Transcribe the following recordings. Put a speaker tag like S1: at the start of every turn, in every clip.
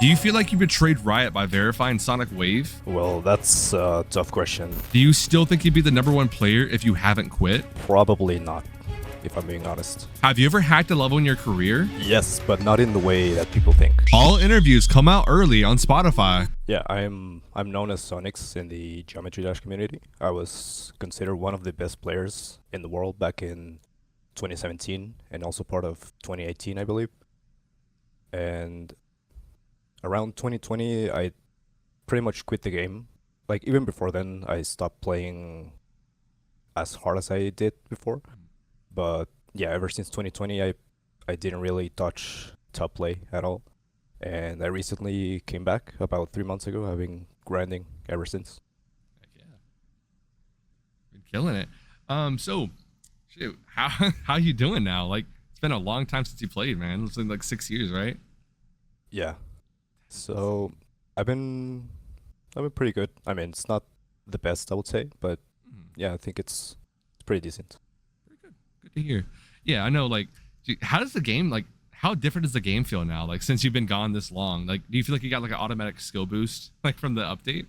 S1: Do you feel like you betrayed Riot by verifying Sonic Wave?
S2: Well, that's a tough question.
S1: Do you still think you'd be the #1 player if you haven't quit?
S2: Probably not, if I'm being honest.
S1: Have you ever hacked a level in your career?
S2: Yes, but not in the way that people think.
S1: All interviews come out early on Spotify.
S2: Yeah, I'm known as Sunix in the Geometry Dash community. I was considered one of the best players in the world back in 2017 and also part of 2018, I believe. And around 2020, I pretty much quit the game. Like even before then, I stopped playing as hard as I did before. But yeah, ever since 2020, I didn't really touch top play at all. And I recently came back about 3 months ago. I've been grinding ever since.
S1: Heck yeah. Been killing it. So shoot, how you doing now? Like it's been a long time since you played, man. It's been like 6 years, right?
S2: Yeah. So I've been pretty good. I mean, it's not the best, I would say, but yeah, I think it's pretty decent.
S1: Very good. Good to hear. Yeah, I know. Like, how does the game how different does the game feel now? Like since you've been gone this long, like do you feel like you got like an automatic skill boost like from the update?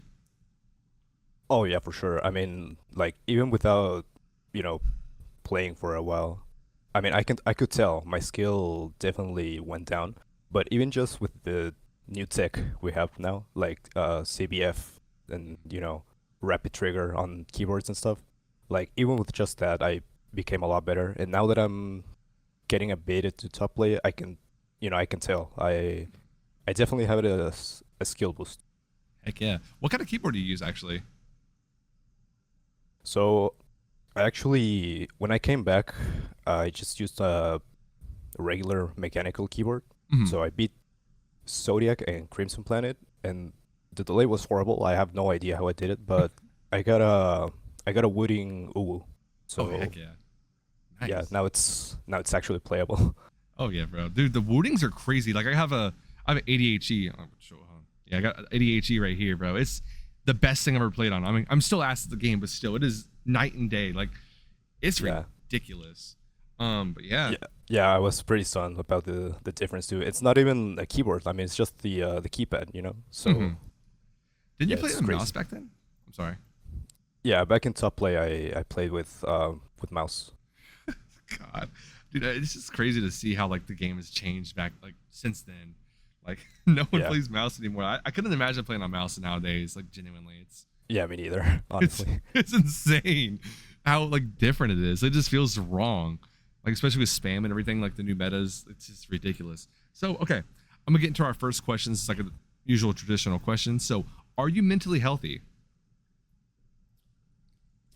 S2: Oh yeah, for sure. I mean, like even without, playing for a while, I mean, I could tell my skill definitely went down. But even just with the new tech we have now, like CBF and rapid trigger on keyboards and stuff, like even with just that, I became a lot better. And now that I'm getting a beta to top play, I can tell I definitely have a skill boost.
S1: Heck yeah. What kind of keyboard do you use actually?
S2: So I actually, when I came back, I just used a regular mechanical keyboard. So I beat Zodiac and Crimson Planet, and the delay was horrible. I have no idea how I did it, but I got a wooden uwu. So
S1: heck yeah. Nice.
S2: Yeah, now it's actually playable.
S1: Oh yeah, bro. Dude, the wootings are crazy. Like I have an ADHE. Yeah, I got an ADHE right here, bro. It's the best thing I've ever played on. I mean, I'm still ass at the game, but still, it is night and day. Like, it's ridiculous. But yeah.
S2: Yeah, I was pretty stunned about the difference too. It's not even a keyboard. I mean, it's just the keypad, So
S1: Didn't you play the mouse back then? I'm sorry.
S2: Yeah, back in top play, I played with mouse.
S1: God, dude, it's just crazy to see how like the game has changed back like since then. Like no one plays mouse anymore. I couldn't imagine playing on mouse nowadays. Like genuinely, it's
S2: me neither. Honestly,
S1: it's insane how like different it is. It just feels wrong. Like especially with spam and everything, like the new metas, it's just ridiculous. So okay, I'm gonna get into our first questions. It's like a usual traditional question. So, are you mentally healthy?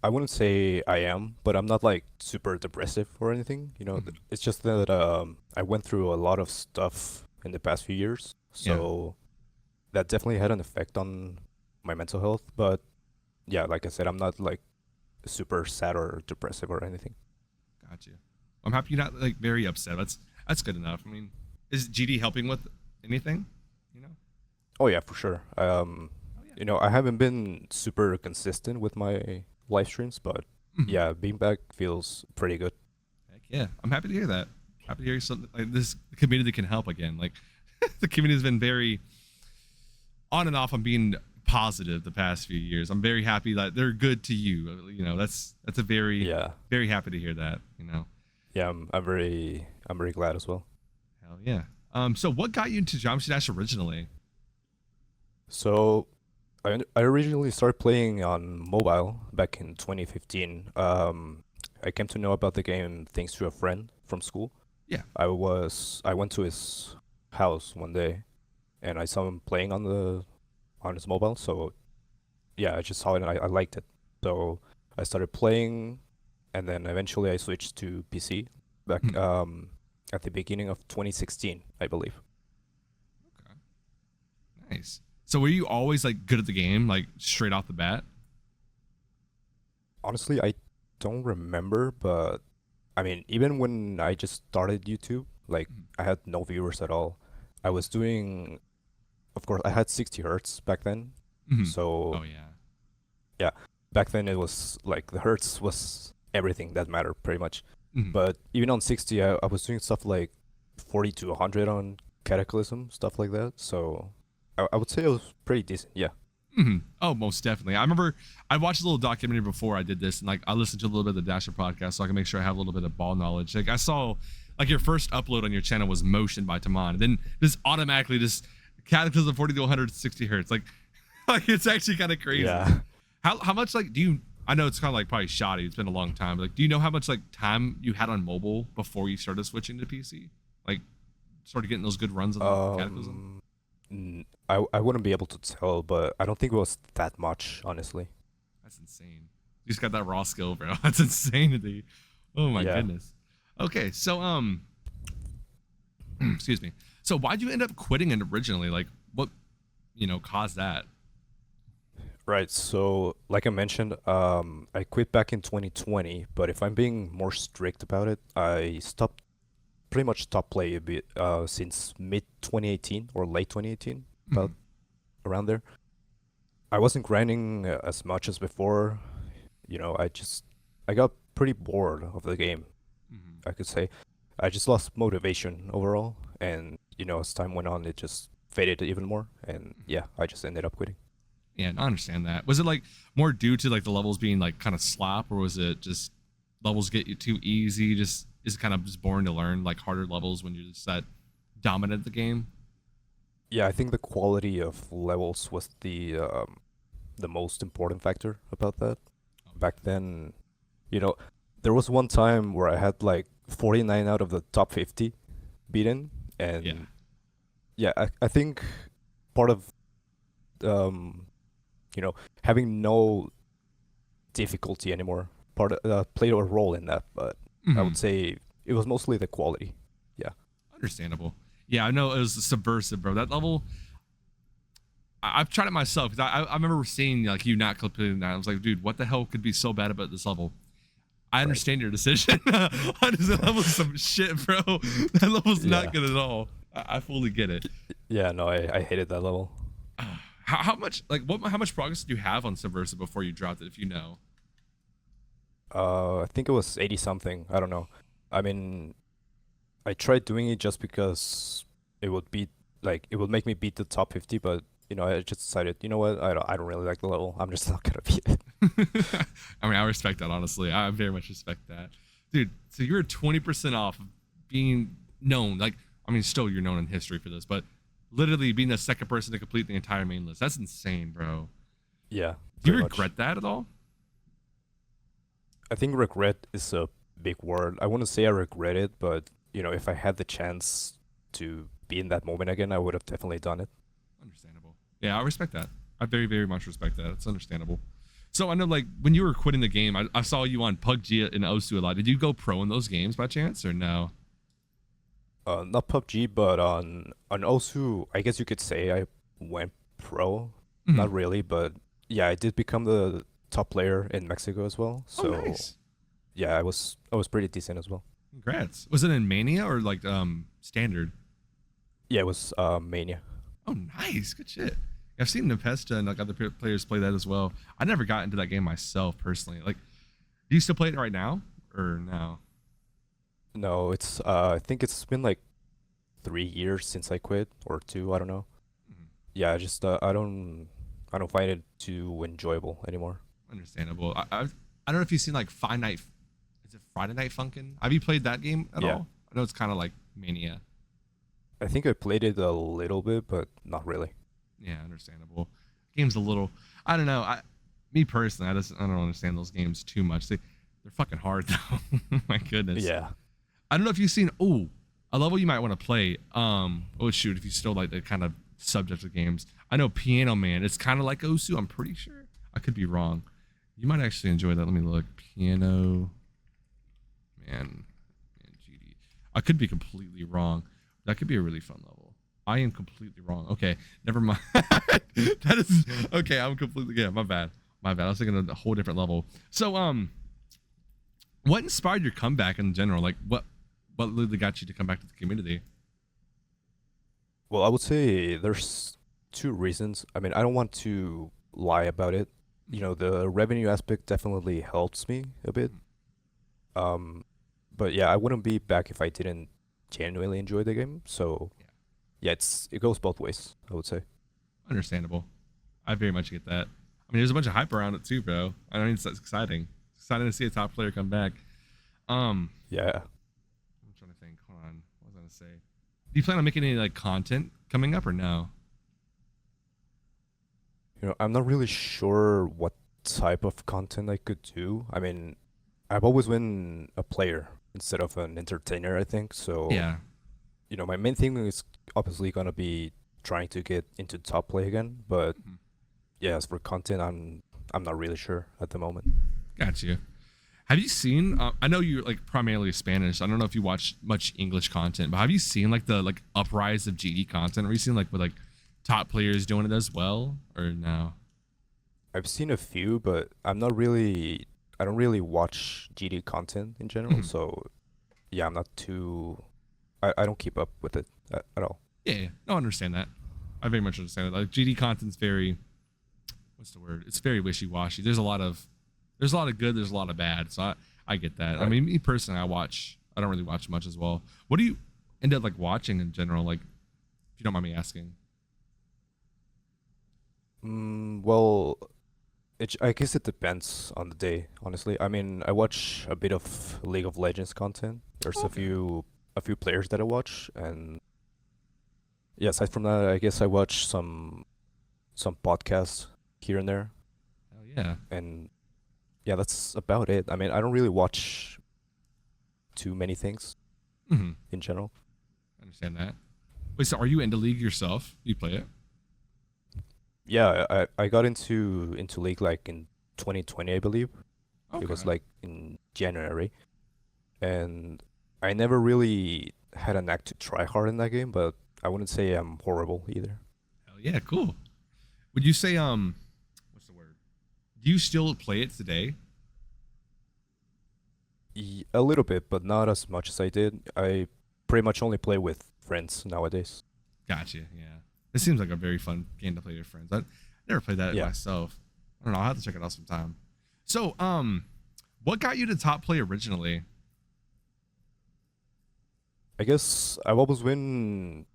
S2: I wouldn't say I am, but I'm not like super depressive or anything. It's just that I went through a lot of stuff in the past few years, so that definitely had an effect on my mental health. But yeah, like I said, I'm not like super sad or depressive or anything.
S1: Got you. I'm happy you're not like very upset. That's good enough. I mean, is GD helping with anything?
S2: Oh yeah, for sure. I haven't been super consistent with my live streams, but yeah, being back feels pretty good.
S1: Heck yeah, I'm happy to hear that. Happy to hear something like this community can help again. Like the community has been very on and off on being positive the past few years. I'm very happy that they're good to you. That's a very very happy to hear that.
S2: Yeah, I'm very glad as well.
S1: Hell yeah. So what got you into Geometry Dash originally?
S2: So I originally started playing on mobile back in 2015. I came to know about the game thanks to a friend from school.
S1: Yeah.
S2: I went to his house one day, and I saw him playing on his mobile. So yeah, I just saw it and I liked it. So I started playing, and then eventually I switched to PC back at the beginning of 2016, I believe.
S1: Okay. Nice. So were you always like good at the game, like straight off the bat?
S2: Honestly, I don't remember, but I mean, even when I just started YouTube, like I had no viewers at all. I was doing, of course, I had 60 hertz back then. So yeah, back then it was like the hertz was everything that mattered pretty much. But even on 60, I was doing stuff like 40 to 100 on Cataclysm, stuff like that. So I would say it was pretty decent. Yeah.
S1: Oh, most definitely. I remember I watched a little documentary before I did this, and like I listened to a little bit of the Dasher podcast so I can make sure I have a little bit of ball knowledge. Like I saw, like your first upload on your channel was motion by Taman, and then just automatically just Cataclysm 40 to 160 hertz. Like it's actually kind of crazy.
S2: Yeah.
S1: How much like do you? I know it's kind of like probably shoddy. It's been a long time. But like, do you know how much like time you had on mobile before you started switching to PC? Like, started getting those good runs of Cataclysm.
S2: I wouldn't be able to tell, but I don't think it was that much, honestly.
S1: That's insane. You just got that raw skill, bro. That's insanity. Oh my goodness. Okay, so excuse me. So why'd you end up quitting it originally? Like, what, caused that?
S2: Right. So, like I mentioned, I quit back in 2020. But if I'm being more strict about it, I pretty much stopped playing a bit since mid 2018 or late 2018, about around there. I wasn't grinding as much as before. I got pretty bored of the game. I could say I just lost motivation overall, and as time went on, it just faded even more. And yeah, I just ended up quitting.
S1: Yeah, I understand that. Was it like more due to like the levels being like kind of slop, or was it just levels get you too easy? Just is kind of just boring to learn, like harder levels when you're just that dominant at the game?
S2: Yeah, I think the quality of levels was the most important factor about that. Back then, there was one time where I had like 49 out of the top 50 beaten, and I think part of having no difficulty anymore played a role in that, but I would say it was mostly the quality. Yeah.
S1: Understandable. Yeah, I know it was subversive, bro. That level, I've tried it myself because I remember seeing like you not completing that. I was like, dude, what the hell could be so bad about this level? I understand your decision. That level's some shit, bro. That level's not good at all. I fully get it.
S2: Yeah, no, I hated that level.
S1: How much how much progress did you have on subversive before you dropped it, if you know?
S2: I think it was 80 something. I don't know. I mean, I tried doing it just because it would make me beat the top 50, but I just decided, you know what? I don't really like the level. I'm just not gonna beat it.
S1: I mean, I respect that, honestly. I very much respect that. Dude, so you're 20% off of being known. Like, I mean, still you're known in history for this, but literally being the second person to complete the entire main list. That's insane, bro.
S2: Yeah.
S1: Do you regret that at all?
S2: I think regret is a big word. I wouldn't say I regret it, but if I had the chance to be in that moment again, I would have definitely done it.
S1: Understandable. Yeah, I respect that. I very, very much respect that. It's understandable. So I know, like, when you were quitting the game, I saw you on PUBG and OSU a lot. Did you go pro in those games by chance, or no?
S2: Not PUBG, but on OSU, I guess you could say I went pro. Not really, but yeah, I did become the top player in Mexico as well. So
S1: nice.
S2: Yeah, I was pretty decent as well.
S1: Congrats. Was it in Mania or like standard?
S2: Yeah, it was Mania.
S1: Oh, nice. Good shit. I've seen Nepesta and like other players play that as well. I never got into that game myself personally. Like, do you still play it right now or no?
S2: No, it's I think it's been like 3 years since I quit, or 2, I don't know. Yeah, I just I don't find it too enjoyable anymore.
S1: Understandable. I don't know if you've seen like Friday Night Funkin'? Have you played that game at all? I know it's kind of like Mania.
S2: I think I played it a little bit, but not really.
S1: Yeah, understandable. Game's a little, I don't know. Me personally, I don't understand those games too much. They're fucking hard though. My goodness.
S2: Yeah.
S1: I don't know if you've seen a level you might want to play. Oh shoot, if you still like the kind of subject of games. I know Piano Man. It's kind of like Osu. I'm pretty sure. I could be wrong. You might actually enjoy that. Let me look. Piano Man, GD. I could be completely wrong. That could be a really fun level. I am completely wrong. Okay, never mind. That is okay. I'm completely my bad. My bad. I was thinking of a whole different level. So what inspired your comeback in general? Like what literally got you to come back to the community?
S2: Well, I would say there's 2 reasons. I mean, I don't want to lie about it. The revenue aspect definitely helps me a bit. But yeah, I wouldn't be back if I didn't genuinely enjoy the game. So yeah, it goes both ways, I would say.
S1: Understandable. I very much get that. I mean, there's a bunch of hype around it too, bro. I mean, it's exciting. It's exciting to see a top player come back.
S2: Yeah.
S1: I'm trying to think. Hold on. What was I gonna say? Do you plan on making any like content coming up or no?
S2: I'm not really sure what type of content I could do. I mean, I've always been a player instead of an entertainer, I think. So,
S1: Yeah.
S2: my main thing is obviously gonna be trying to get into top play again. But
S1: Mhm.
S2: yeah, as for content, I'm not really sure at the moment.
S1: Got you. Have you seen? I know you're like primarily Spanish. I don't know if you watch much English content, but have you seen like the like uprise of GD content recently, like with like top players doing it as well, or no?
S2: I've seen a few, but I don't really watch GD content in general.
S1: Mhm.
S2: So yeah, I'm not too. I don't keep up with it at all.
S1: Yeah, no, I understand that. I very much understand it. Like GD content's very, what's the word? It's very wishy-washy. There's a lot of good, there's a lot of bad. So I get that. I
S2: Right.
S1: mean, me personally, I don't really watch much as well. What do you end up like watching in general? Like, if you don't mind me asking.
S2: Well, I guess it depends on the day, honestly. I mean, I watch a bit of League of Legends content. There's
S1: Okay.
S2: a few players that I watch, and yeah, aside from that, I guess I watch some podcasts here and there,
S1: Hell yeah.
S2: and yeah, that's about it. I mean, I don't really watch too many things
S1: Mm-hmm.
S2: in general.
S1: I understand that. Wait, so are you into League yourself? You play it?
S2: Yeah, I got into League like in 2020, I believe. It was
S1: Okay.
S2: like in January, and I never really had an knack to try hard in that game, but I wouldn't say I'm horrible either.
S1: Hell yeah, cool. Would you say what's the word? Do you still play it today?
S2: A little bit, but not as much as I did. I pretty much only play with friends nowadays.
S1: Gotcha. Yeah. It seems like a very fun game to play with friends. I never played that
S2: Yeah.
S1: myself. I don't know. I'll have to check it out sometime. So, what got you to top play originally?
S2: I guess I've always been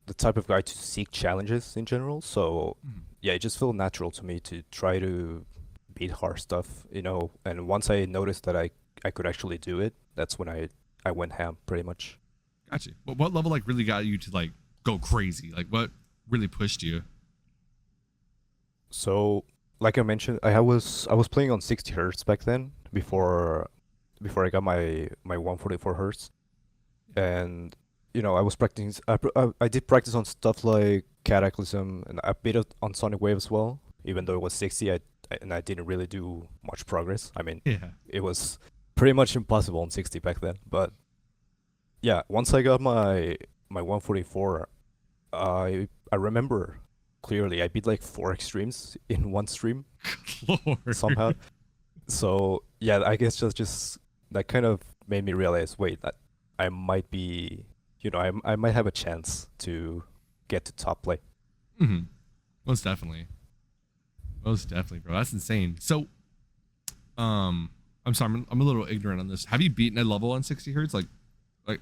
S2: the type of guy to seek challenges in general, so
S1: Mhm.
S2: yeah, it just felt natural to me to try to beat hard stuff. And once I noticed that I could actually do it, that's when I went ham pretty much.
S1: Gotcha. What level like really got you to like go crazy? Like what really pushed you?
S2: So, like I mentioned, I was playing on 60 hertz back then before I got my 144 hertz, and I was practicing. I did practice on stuff like Cataclysm and a bit on Sonic Wave as well. Even though it was 60, I didn't really do much progress. I mean,
S1: Yeah.
S2: it was pretty much impossible on 60 back then. But yeah, once I got my 144, I remember clearly I beat like 4 extremes in one stream
S1: Lord.
S2: somehow. So yeah, I guess just that kind of made me realize, wait, that I might be, I might have a chance to get to top play.
S1: Hmm. Most definitely. Most definitely, bro. That's insane. So, I'm sorry, I'm a little ignorant on this. Have you beaten a level on 60 hertz? Like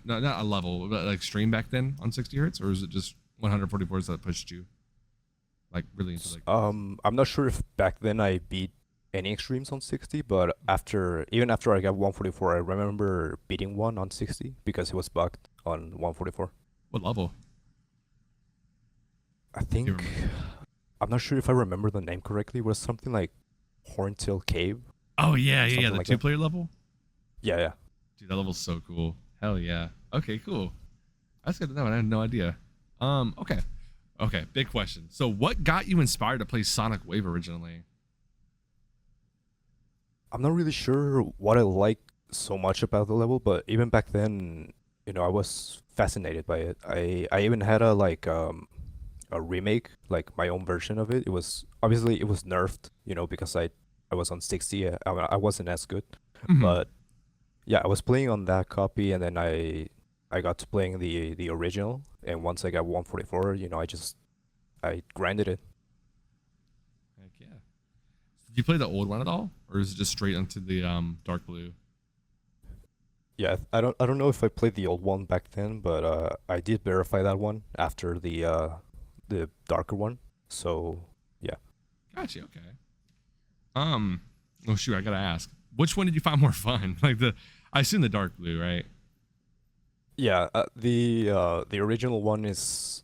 S1: not a level, but like stream back then on 60 hertz, or is it just 144s that pushed you like really into like?
S2: I'm not sure if back then I beat any extremes on 60, but even after I got 144, I remember beating one on 60 because it was bugged on 144.
S1: What level?
S2: I
S1: Do you
S2: think
S1: remember?
S2: I'm not sure if I remember the name correctly. It was something like Horntail Cave,
S1: Oh yeah,
S2: something
S1: the
S2: like
S1: two
S2: that.
S1: player level.
S2: Yeah, yeah.
S1: Dude, that level's so cool. Hell yeah. Okay, cool. That's good to know. I had no idea. Okay. Okay, big question. So what got you inspired to play Sonic Wave originally?
S2: I'm not really sure what I like so much about the level, but even back then, I was fascinated by it. I even had a remake, like my own version of it. It was nerfed, because I was on 60. I wasn't as good,
S1: Hmm.
S2: but yeah, I was playing on that copy, and then I got to playing the original, and once I got 144, I grinded it.
S1: Heck yeah. Did you play the old one at all? Or is it just straight into the dark blue?
S2: Yeah, I don't know if I played the old one back then, but I did verify that one after the darker one. So yeah.
S1: Gotcha. Okay. Oh shoot, I gotta ask. Which one did you find more fun? Like I assume the dark blue, right?
S2: Yeah, the original one is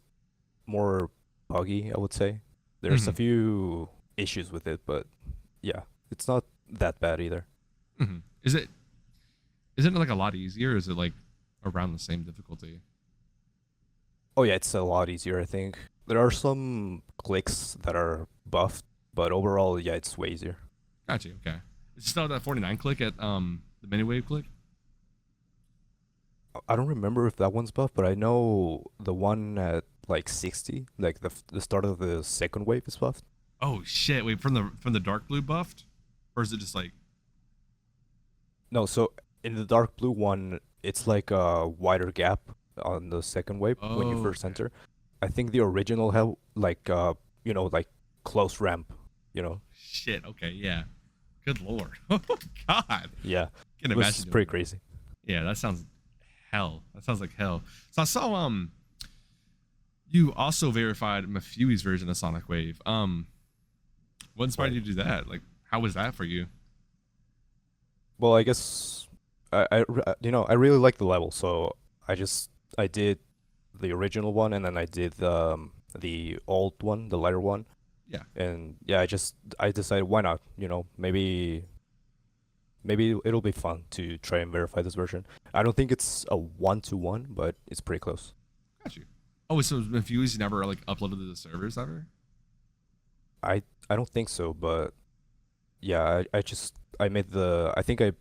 S2: more buggy, I would say. There's a
S1: Mm-hmm.
S2: few issues with it, but yeah, it's not that bad either.
S1: Mm-hmm. Is it like a lot easier? Or is it like around the same difficulty?
S2: Oh yeah, it's a lot easier, I think. There are some clicks that are buffed, but overall, yeah, it's way easier.
S1: Gotcha. Okay. Is it still that 49 click at the mini wave click?
S2: I don't remember if that one's buffed, but I know the one at like 60, like the start of the second wave is buffed.
S1: Oh shit! Wait, from the dark blue buffed, or is it just like?
S2: No, so in the dark blue one, it's like a wider gap on the second wave when you
S1: Oh,
S2: first
S1: okay.
S2: enter. I think the original had like like close ramp, you know.
S1: Shit. Okay. Yeah. Good lord. Oh God.
S2: Yeah.
S1: Can
S2: It was
S1: imagine doing
S2: pretty
S1: that.
S2: crazy.
S1: Yeah, that sounds hell. That sounds like hell. So I saw you also verified mefewe's version of Sonic Wave. What inspired
S2: Right.
S1: you to do that? Like, how was that for you?
S2: Well, I guess I really like the level, so I did the original one and then I did the old one, the lighter one.
S1: Yeah.
S2: And yeah, I decided why not, maybe it'll be fun to try and verify this version. I don't think it's a 1-to-1, but it's pretty close.
S1: Got you. Oh, so mefewe's never like uploaded to the servers ever?
S2: I don't think so, but yeah, I made I think I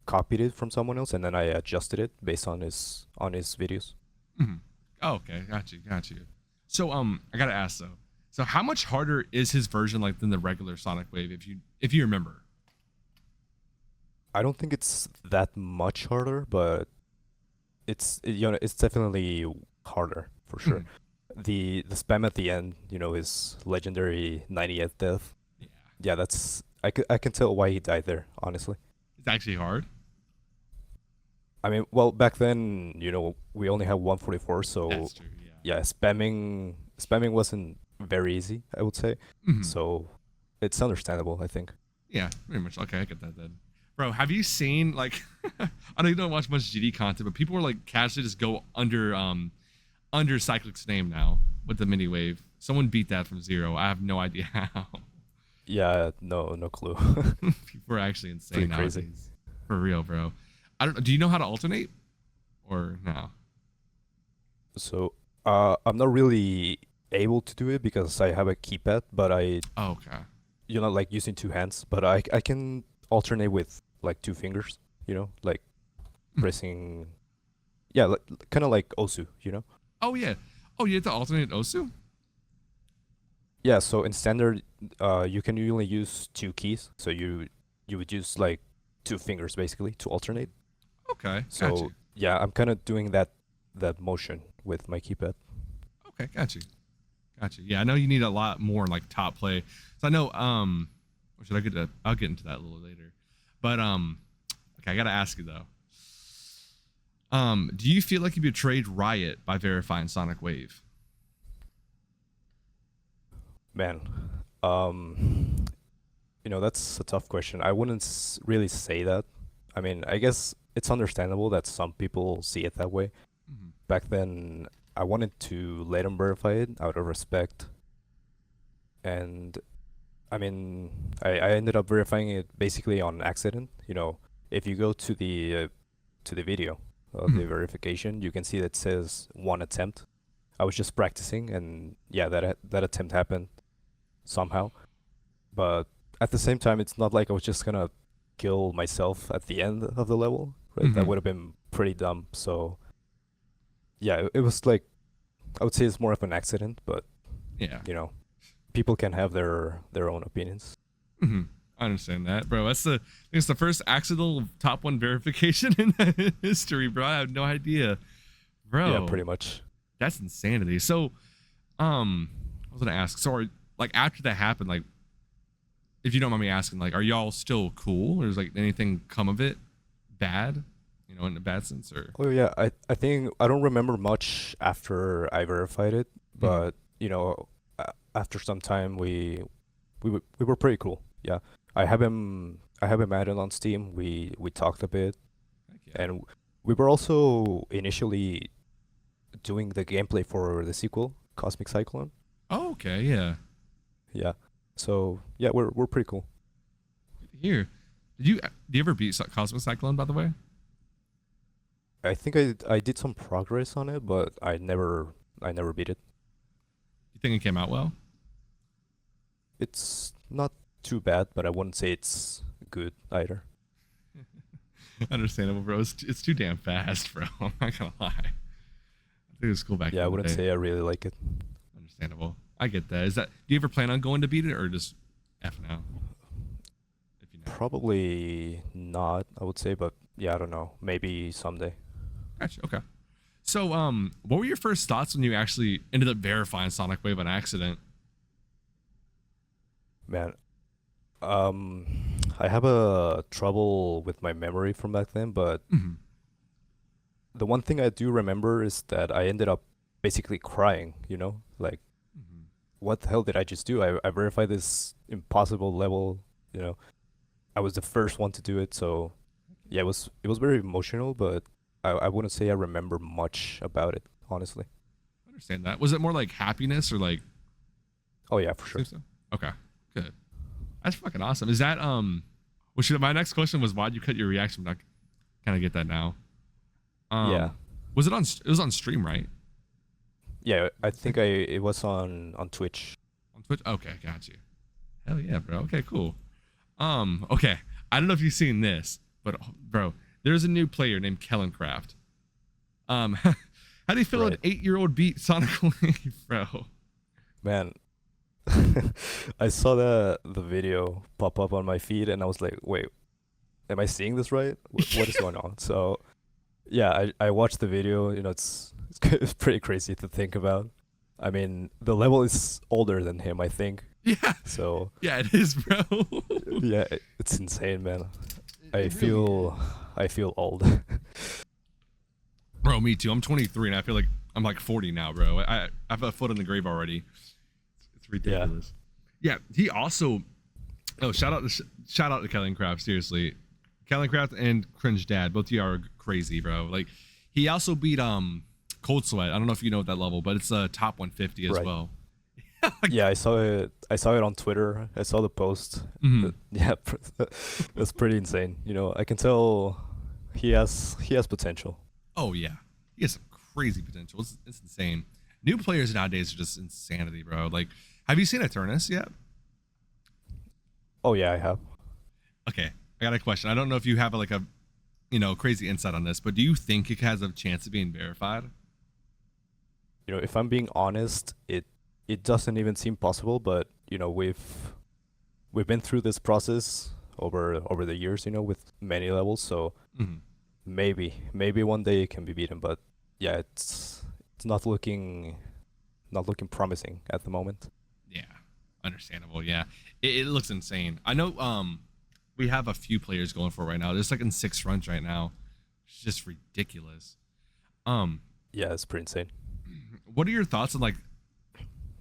S2: copied it from someone else and then I adjusted it based on his videos.
S1: Mm-hmm. Oh, okay. Got you. Got you. So I gotta ask though. So how much harder is his version like than the regular Sonic Wave if you remember?
S2: I don't think it's that much harder, but it's definitely harder for sure.
S1: Mhm.
S2: The spam at the end, his legendary 98th death.
S1: Yeah.
S2: Yeah, I can tell why he died there, honestly.
S1: It's actually hard.
S2: I mean, well, back then, we only had 144, so
S1: That's true. Yeah.
S2: yeah, spamming wasn't very easy, I would say.
S1: Mhm.
S2: So it's understandable, I think.
S1: Yeah, pretty much. Okay, I get that then. Bro, have you seen like I know you don't watch much GD content, but people are like casually just go under Cyclic's name now with the mini wave. Someone beat that from zero. I have no idea how.
S2: Yeah, no clue.
S1: People are actually insane
S2: Pretty crazy.
S1: nowadays. For real, bro. I don't do you know how to alternate? Or no?
S2: So, I'm not really able to do it because I have a keypad, but
S1: Oh, okay.
S2: like using two hands, but I can alternate with like two fingers, like
S1: Mhm.
S2: pressing, yeah, like, kind of like Osu.
S1: Oh yeah. Oh, you have to alternate Osu?
S2: Yeah, so in standard, you can only use two keys, so you would use like two fingers basically to alternate.
S1: Okay, got
S2: So
S1: you.
S2: yeah, I'm kind of doing that motion with my keypad.
S1: Okay, got you. Got you. Yeah, I know you need a lot more like top play. So I know or should I get to I'll get into that a little later. But okay, I gotta ask you though. Do you feel like you betrayed Riot by verifying Sonic Wave?
S2: Man, um, that's a tough question. I wouldn't really say that. I mean, I guess it's understandable that some people see it that way.
S1: Mhm.
S2: Back then, I wanted to let him verify it out of respect, and I mean, I ended up verifying it basically on accident. If you go to the video of the
S1: Mhm.
S2: verification, you can see that it says one attempt. I was just practicing, and yeah, that attempt happened somehow. But at the same time, it's not like I was just gonna kill myself at the end of the level, right? That
S1: Mhm.
S2: would have been pretty dumb. So yeah, it was like I would say it's more of an accident, but
S1: Yeah.
S2: you know, people can have their own opinions.
S1: Mhm. I understand that, bro. I think it's the first accidental top one verification in history, bro. I have no idea,
S2: Yeah,
S1: bro.
S2: pretty much.
S1: That's insanity. So, I was gonna ask. Like after that happened, like if you don't mind me asking, like, are y'all still cool, or is like anything come of it bad? In a bad sense, or
S2: Oh yeah, I think I don't remember much after I verified it,
S1: Mhm.
S2: but after some time, we were pretty cool. Yeah, I have him added on Steam. We talked a bit,
S1: Heck yeah.
S2: and we were also initially doing the gameplay for the sequel, Cosmic Cyclone.
S1: Oh, okay, yeah.
S2: Yeah. So yeah, we're pretty cool.
S1: Here, did you ever beat Cosmic Cyclone, by the way?
S2: I think I did some progress on it, but I never beat it.
S1: You think it came out well?
S2: It's not too bad, but I wouldn't say it's good either.
S1: Understandable, bro. It's too damn fast, bro. I'm not gonna lie. I think it was cool back
S2: Yeah, I
S1: in the
S2: wouldn't
S1: day.
S2: say I really like it.
S1: Understandable. I get that. Do you ever plan on going to beat it or just F now? If you know.
S2: Probably not, I would say, but yeah, I don't know. Maybe someday.
S1: Gotcha. Okay. So, what were your first thoughts when you actually ended up verifying Sonic Wave on accident?
S2: Man, I have a trouble with my memory from back then, but
S1: Mhm.
S2: the one thing I do remember is that I ended up basically crying, like
S1: Mhm.
S2: what the hell did I just do? I verified this impossible level, you know. I was the first one to do it, so yeah, it was very emotional, but I wouldn't say I remember much about it, honestly.
S1: I understand that. Was it more like happiness or like?
S2: Oh yeah, for sure.
S1: Think so? Okay. Good. That's fucking awesome. Is that my next question was why'd you cut your reaction? I kind of get that now.
S2: Yeah.
S1: Was it on? It was on stream, right?
S2: Yeah, I think it was on Twitch.
S1: On Twitch. Okay, got you. Hell yeah, bro. Okay, cool. Okay. I don't know if you've seen this, but bro, there's a new player named Kelencraft. How do you feel an
S2: Right.
S1: 8-year-old beat Sonic Wave, bro?
S2: Man, I saw the video pop up on my feed and I was like, wait, am I seeing this right? What is going on? So, yeah, I watched the video. It's pretty crazy to think about. I mean, the level is older than him, I think.
S1: Yeah.
S2: So,
S1: Yeah, it is, bro.
S2: yeah, it's insane, man. I
S1: It really
S2: feel old.
S1: Bro, me too. I'm 23 and I feel like I'm like 40 now, bro. I have a foot in the grave already. It's ridiculous. Yeah, he also. Oh, shout out to Kelencraft. Seriously, Kelencraft and Cringe Dad, both of you are crazy, bro. Like, he also beat Cold Sweat. I don't know if you know what that level, but it's a top 150 as
S2: Right.
S1: well.
S2: Yeah, I saw it. I saw it on Twitter. I saw the post.
S1: Mhm.
S2: Yeah, that's pretty insane. I can tell he has potential.
S1: Oh yeah, he has some crazy potential. It's insane. New players nowadays are just insanity, bro. Like, have you seen Eternus yet?
S2: Oh yeah, I have.
S1: Okay, I got a question. I don't know if you have like a, crazy insight on this, but do you think it has a chance of being verified?
S2: If I'm being honest, it doesn't even seem possible, but we've been through this process over the years, with many levels, so
S1: Hmm.
S2: maybe one day it can be beaten, but yeah, it's not looking promising at the moment.
S1: Yeah, understandable. Yeah, it looks insane. I know. We have a few players going for it right now. There's like in 6 runs right now. It's just ridiculous. Um,
S2: Yeah, it's pretty insane.
S1: what are your thoughts on like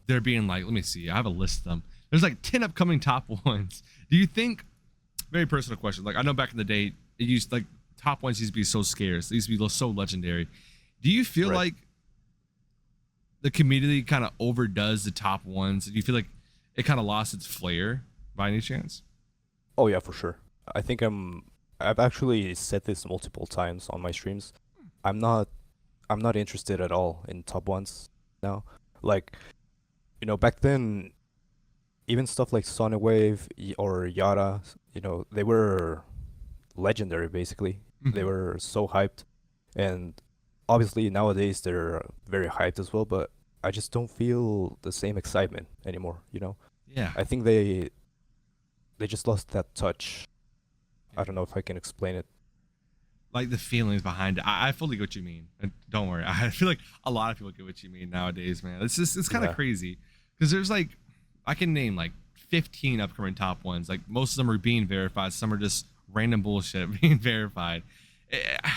S1: there being like? Let me see. I have a list of them. There's like 10 upcoming top ones. Do you think? Very personal question. Like, I know back in the day, it used like top ones used to be so scarce. They used to be so legendary. Do you feel
S2: Right.
S1: like the community kind of overdoes the top ones? Do you feel like it kind of lost its flair by any chance?
S2: Oh yeah, for sure. I think I've actually said this multiple times on my streams. I'm not interested at all in top ones now. Like, back then, even stuff like Sonic Wave or Yara, they were legendary basically. They
S1: Mhm.
S2: were so hyped, and obviously nowadays they're very hyped as well, but I just don't feel the same excitement anymore.
S1: Yeah.
S2: I think they just lost that touch. I don't know if I can explain it.
S1: Like the feelings behind it. I fully get what you mean. And don't worry. I feel like a lot of people get what you mean nowadays, man. It's kind of
S2: Yeah.
S1: crazy because there's like, I can name like 15 upcoming top ones. Like, most of them are being verified. Some are just random bullshit being verified.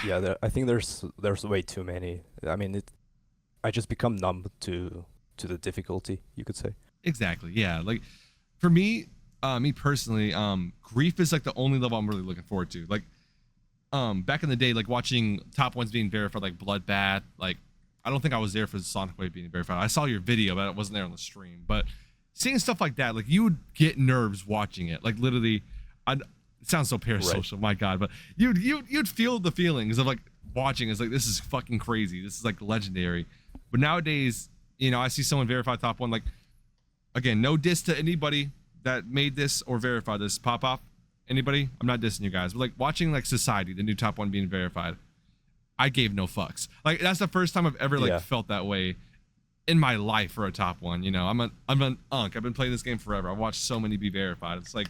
S2: Yeah, I think there's way too many. I mean, I just become numb to the difficulty, you could say.
S1: Exactly. Yeah. Like for me, me personally, grief is like the only level I'm really looking forward to. Like, back in the day, like watching top ones being verified, like Bloodbath. Like, I don't think I was there for the Sonic Wave being verified. I saw your video, but I wasn't there on the stream. But seeing stuff like that, like you would get nerves watching it. Like literally, it sounds so parasocial, my God, but you'd feel the feelings of like watching. It's like, this is fucking crazy. This is like legendary. But nowadays, you know, I see someone verify top one. Like, again, no diss to anybody that made this or verified this. Pop off. Anybody? I'm not dissing you guys, but like watching like Society, the new top one being verified, I gave no fucks. Like that's the first time I've ever like felt that way in my life for a top one. You know, I'm an unk. I've been playing this game forever. I've watched so many be verified. It's like,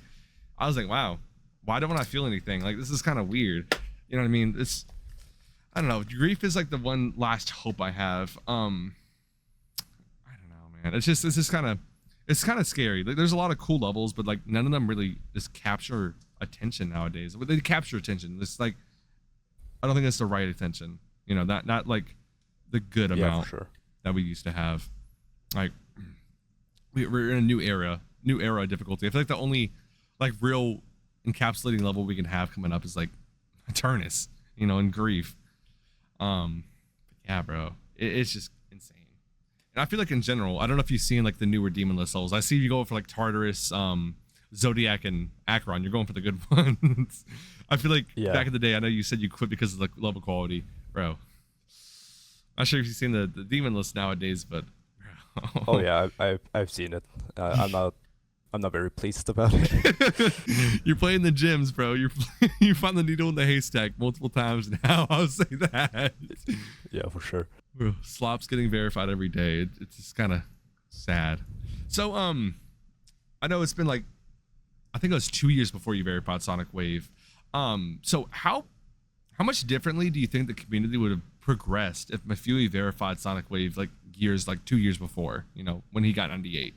S1: I was like, wow, why don't I feel anything? Like this is kind of weird. You know what I mean? It's, I don't know. Grief is like the one last hope I have. I don't know, man. It's just kind of scary. Like there's a lot of cool levels, but like none of them really just capture attention nowadays. But they capture attention. It's like, I don't think it's the right attention. You know, not like the good amount that we used to have. Like we're in a new era of difficulty. I feel like the only like real encapsulating level we can have coming up is like Eternus, you know, and grief. Yeah, bro, it's just insane. And I feel like in general, I don't know if you've seen like the newer demon list levels. I see you go for like Tartarus, Zodiac, and Acheron. You're going for the good ones. I feel like back in the day, I know you said you quit because of the level quality, bro. Not sure if you've seen the demon list nowadays, but bro.
S2: Oh yeah, I've seen it. I'm not very pleased about it.
S1: You're playing the gyms, bro. You found the needle in the haystack multiple times now. I'll say that.
S2: Yeah, for sure.
S1: Slop's getting verified every day. It's just kind of sad. So I know it's been like, I think it was 2 years before you verified Sonic Wave. So how much differently do you think the community would have progressed if mefewe verified Sonic Wave like 2 years before, you know, when he got 98?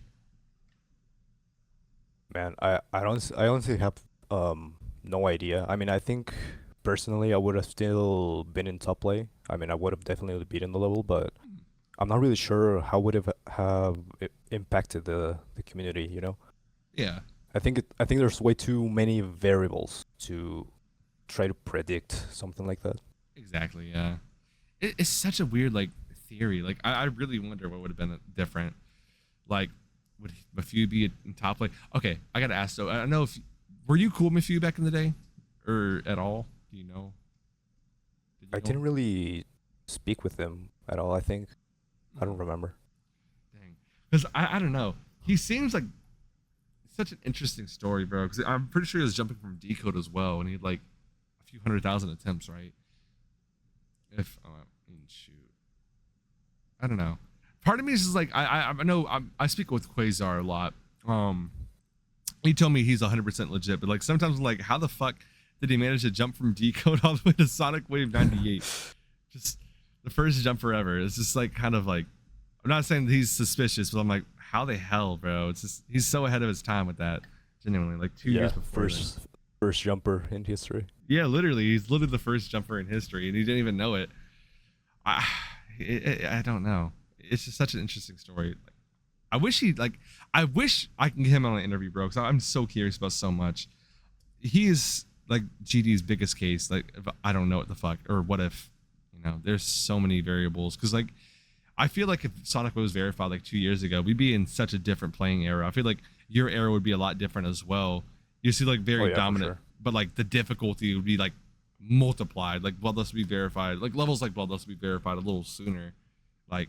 S2: Man, I honestly have no idea. I mean, I think personally I would have still been in top play. I mean, I would have definitely beaten the level, but I'm not really sure how would have it impacted the community, you know?
S1: Yeah.
S2: I think there's way too many variables to try to predict something like that.
S1: Exactly, yeah. It's such a weird like theory. Like I really wonder what would have been different. Like, would mefewe be in top lane? Okay, I gotta ask though. I don't know if were you cool with mefewe back in the day, or at all? Do you know?
S2: I didn't really speak with him at all. I think I don't remember.
S1: Dang, because I don't know. He seems like such an interesting story, bro. Because I'm pretty sure he was jumping from decode as well, and he had like a few 100,000 attempts, right? If I mean, shoot, I don't know. Part of me is just like I know I speak with Quasar a lot. He told me he's 100% legit, but like sometimes I'm like, how the fuck did he manage to jump from decode all the way to Sonic Wave 98? Just the first jump forever. It's just like kind of like, I'm not saying that he's suspicious, but I'm like, how the hell, bro? It's just he's so ahead of his time with that. Genuinely, like 2 years before.
S2: First jumper in history.
S1: Yeah, literally, he's literally the first jumper in history, and he didn't even know it. I don't know. It's just such an interesting story. I wish I can get him on an interview, bro, because I'm so curious about so much. He is like GD's biggest case. Like, if I don't know what the fuck, or what if, you know, there's so many variables. Because like, I feel like if Sonic was verified like 2 years ago, we'd be in such a different playing era. I feel like your era would be a lot different as well. You see, like very dominant, but like the difficulty would be like multiplied. Like Bloodlust would be verified, like levels like Bloodlust would be verified a little sooner. Like,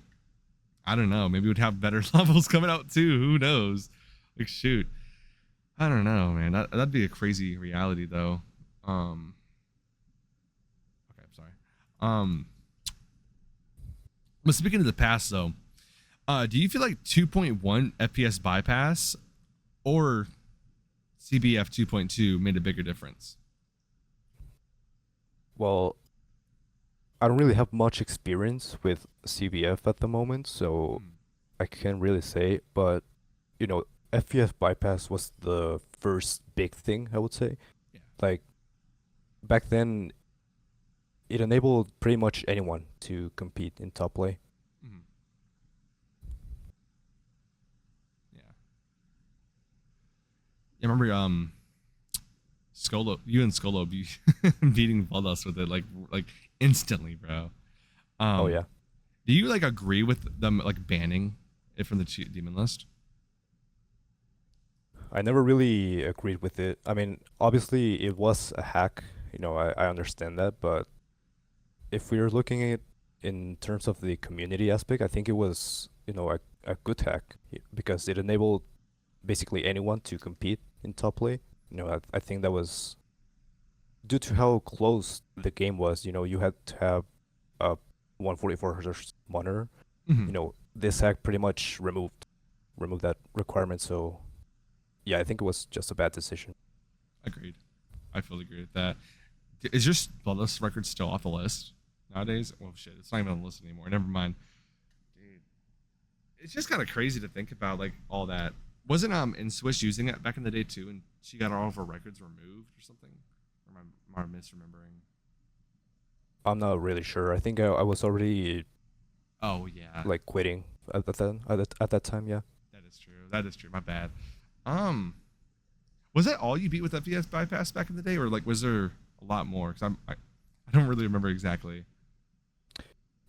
S1: I don't know, maybe we'd have better levels coming out too. Who knows? Like, shoot, I don't know, man. That'd be a crazy reality though. Okay, I'm sorry. But speaking of the past though, do you feel like 2.1 FPS bypass or CBF 2.2 made a bigger difference?
S2: Well, I don't really have much experience with CBF at the moment, so I can't really say. But, you know, FPS bypass was the first big thing, I would say.
S1: Yeah.
S2: Like, back then, it enabled pretty much anyone to compete in top play.
S1: Mm-hmm. Yeah. I remember Skolo, you and Skolo be beating Bloodlust with it like instantly, bro.
S2: Oh yeah.
S1: Do you like agree with them like banning it from the demon list?
S2: I never really agreed with it. I mean, obviously it was a hack, I understand that, but if we're looking at it in terms of the community aspect, I think it was, a good hack because it enabled basically anyone to compete in top lane. I think that was due to how close the game was. You had to have a 144 Hz monitor.
S1: Mm-hmm.
S2: This hack pretty much removed that requirement. So yeah, I think it was just a bad decision.
S1: Agreed. I fully agree with that. Is your Bloodlust record still off the list nowadays? Well, shit, it's not even on the list anymore. Never mind. Dude, it's just kind of crazy to think about like all that. Wasn't in Swish using it back in the day too, and she got all of her records removed or something? Or am I misremembering?
S2: I'm not really sure. I think I was already
S1: Oh yeah,
S2: like quitting at that time. Yeah.
S1: that is true. That is true. My bad. Was that all you beat with FPS bypass back in the day, or like was there a lot more? Because I don't really remember exactly.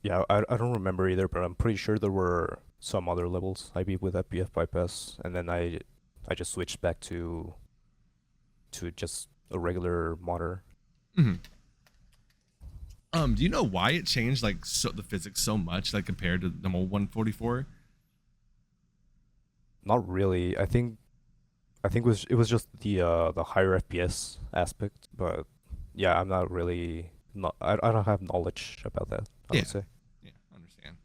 S2: Yeah, I don't remember either, but I'm pretty sure there were some other levels I beat with FPF bypass, and then I just switched back to just a regular monitor.
S1: Mm-hmm. Do you know why it changed like the physics so much, like compared to the old 144?
S2: Not really. I think it was just the higher FPS aspect, but yeah, I'm not really not I don't have knowledge about that, I
S1: Yeah,
S2: would say.
S1: yeah, I understand.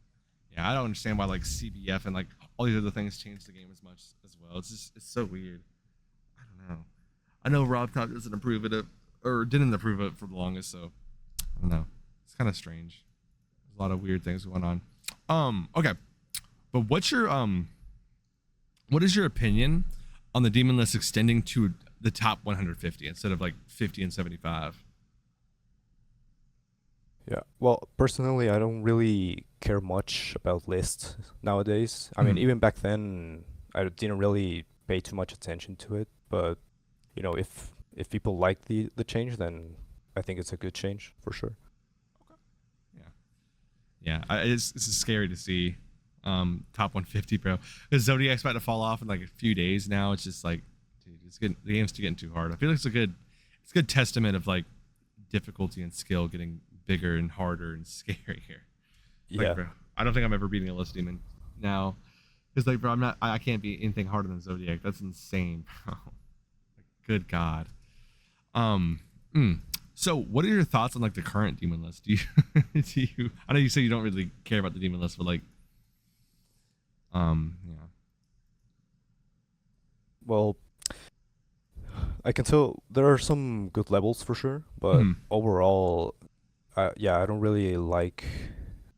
S1: Yeah, I don't understand why like CBF and like all these other things changed the game as much as well. It's so weird. I don't know. I know Rob Top doesn't approve it or didn't approve it for the longest, so I don't know. It's kind of strange. There's a lot of weird things going on. Okay, but what is your opinion on the demon list extending to the top 150 instead of like 50 and 75?
S2: Yeah. Well, personally, I don't really care much about lists nowadays. I mean,
S1: Mhm.
S2: even back then, I didn't really pay too much attention to it. But if people like the change, then I think it's a good change for sure.
S1: Yeah, yeah. It's scary to see top 150, bro. The Zodiac's about to fall off in like a few days now. It's just like, dude, the game's getting too hard. I feel like it's a good testament of like difficulty and skill getting bigger and harder and scarier. Like,
S2: Yeah.
S1: bro, I don't think I'm ever beating a list demon now. Because like, bro, I can't beat anything harder than Zodiac. That's insane, bro. Like, good God. Um. So, what are your thoughts on like the current demon list? Do you? I know you say you don't really care about the demon list, but like, yeah.
S2: Well, I can tell there are some good levels for sure, but
S1: Mhm.
S2: overall, yeah, I don't really like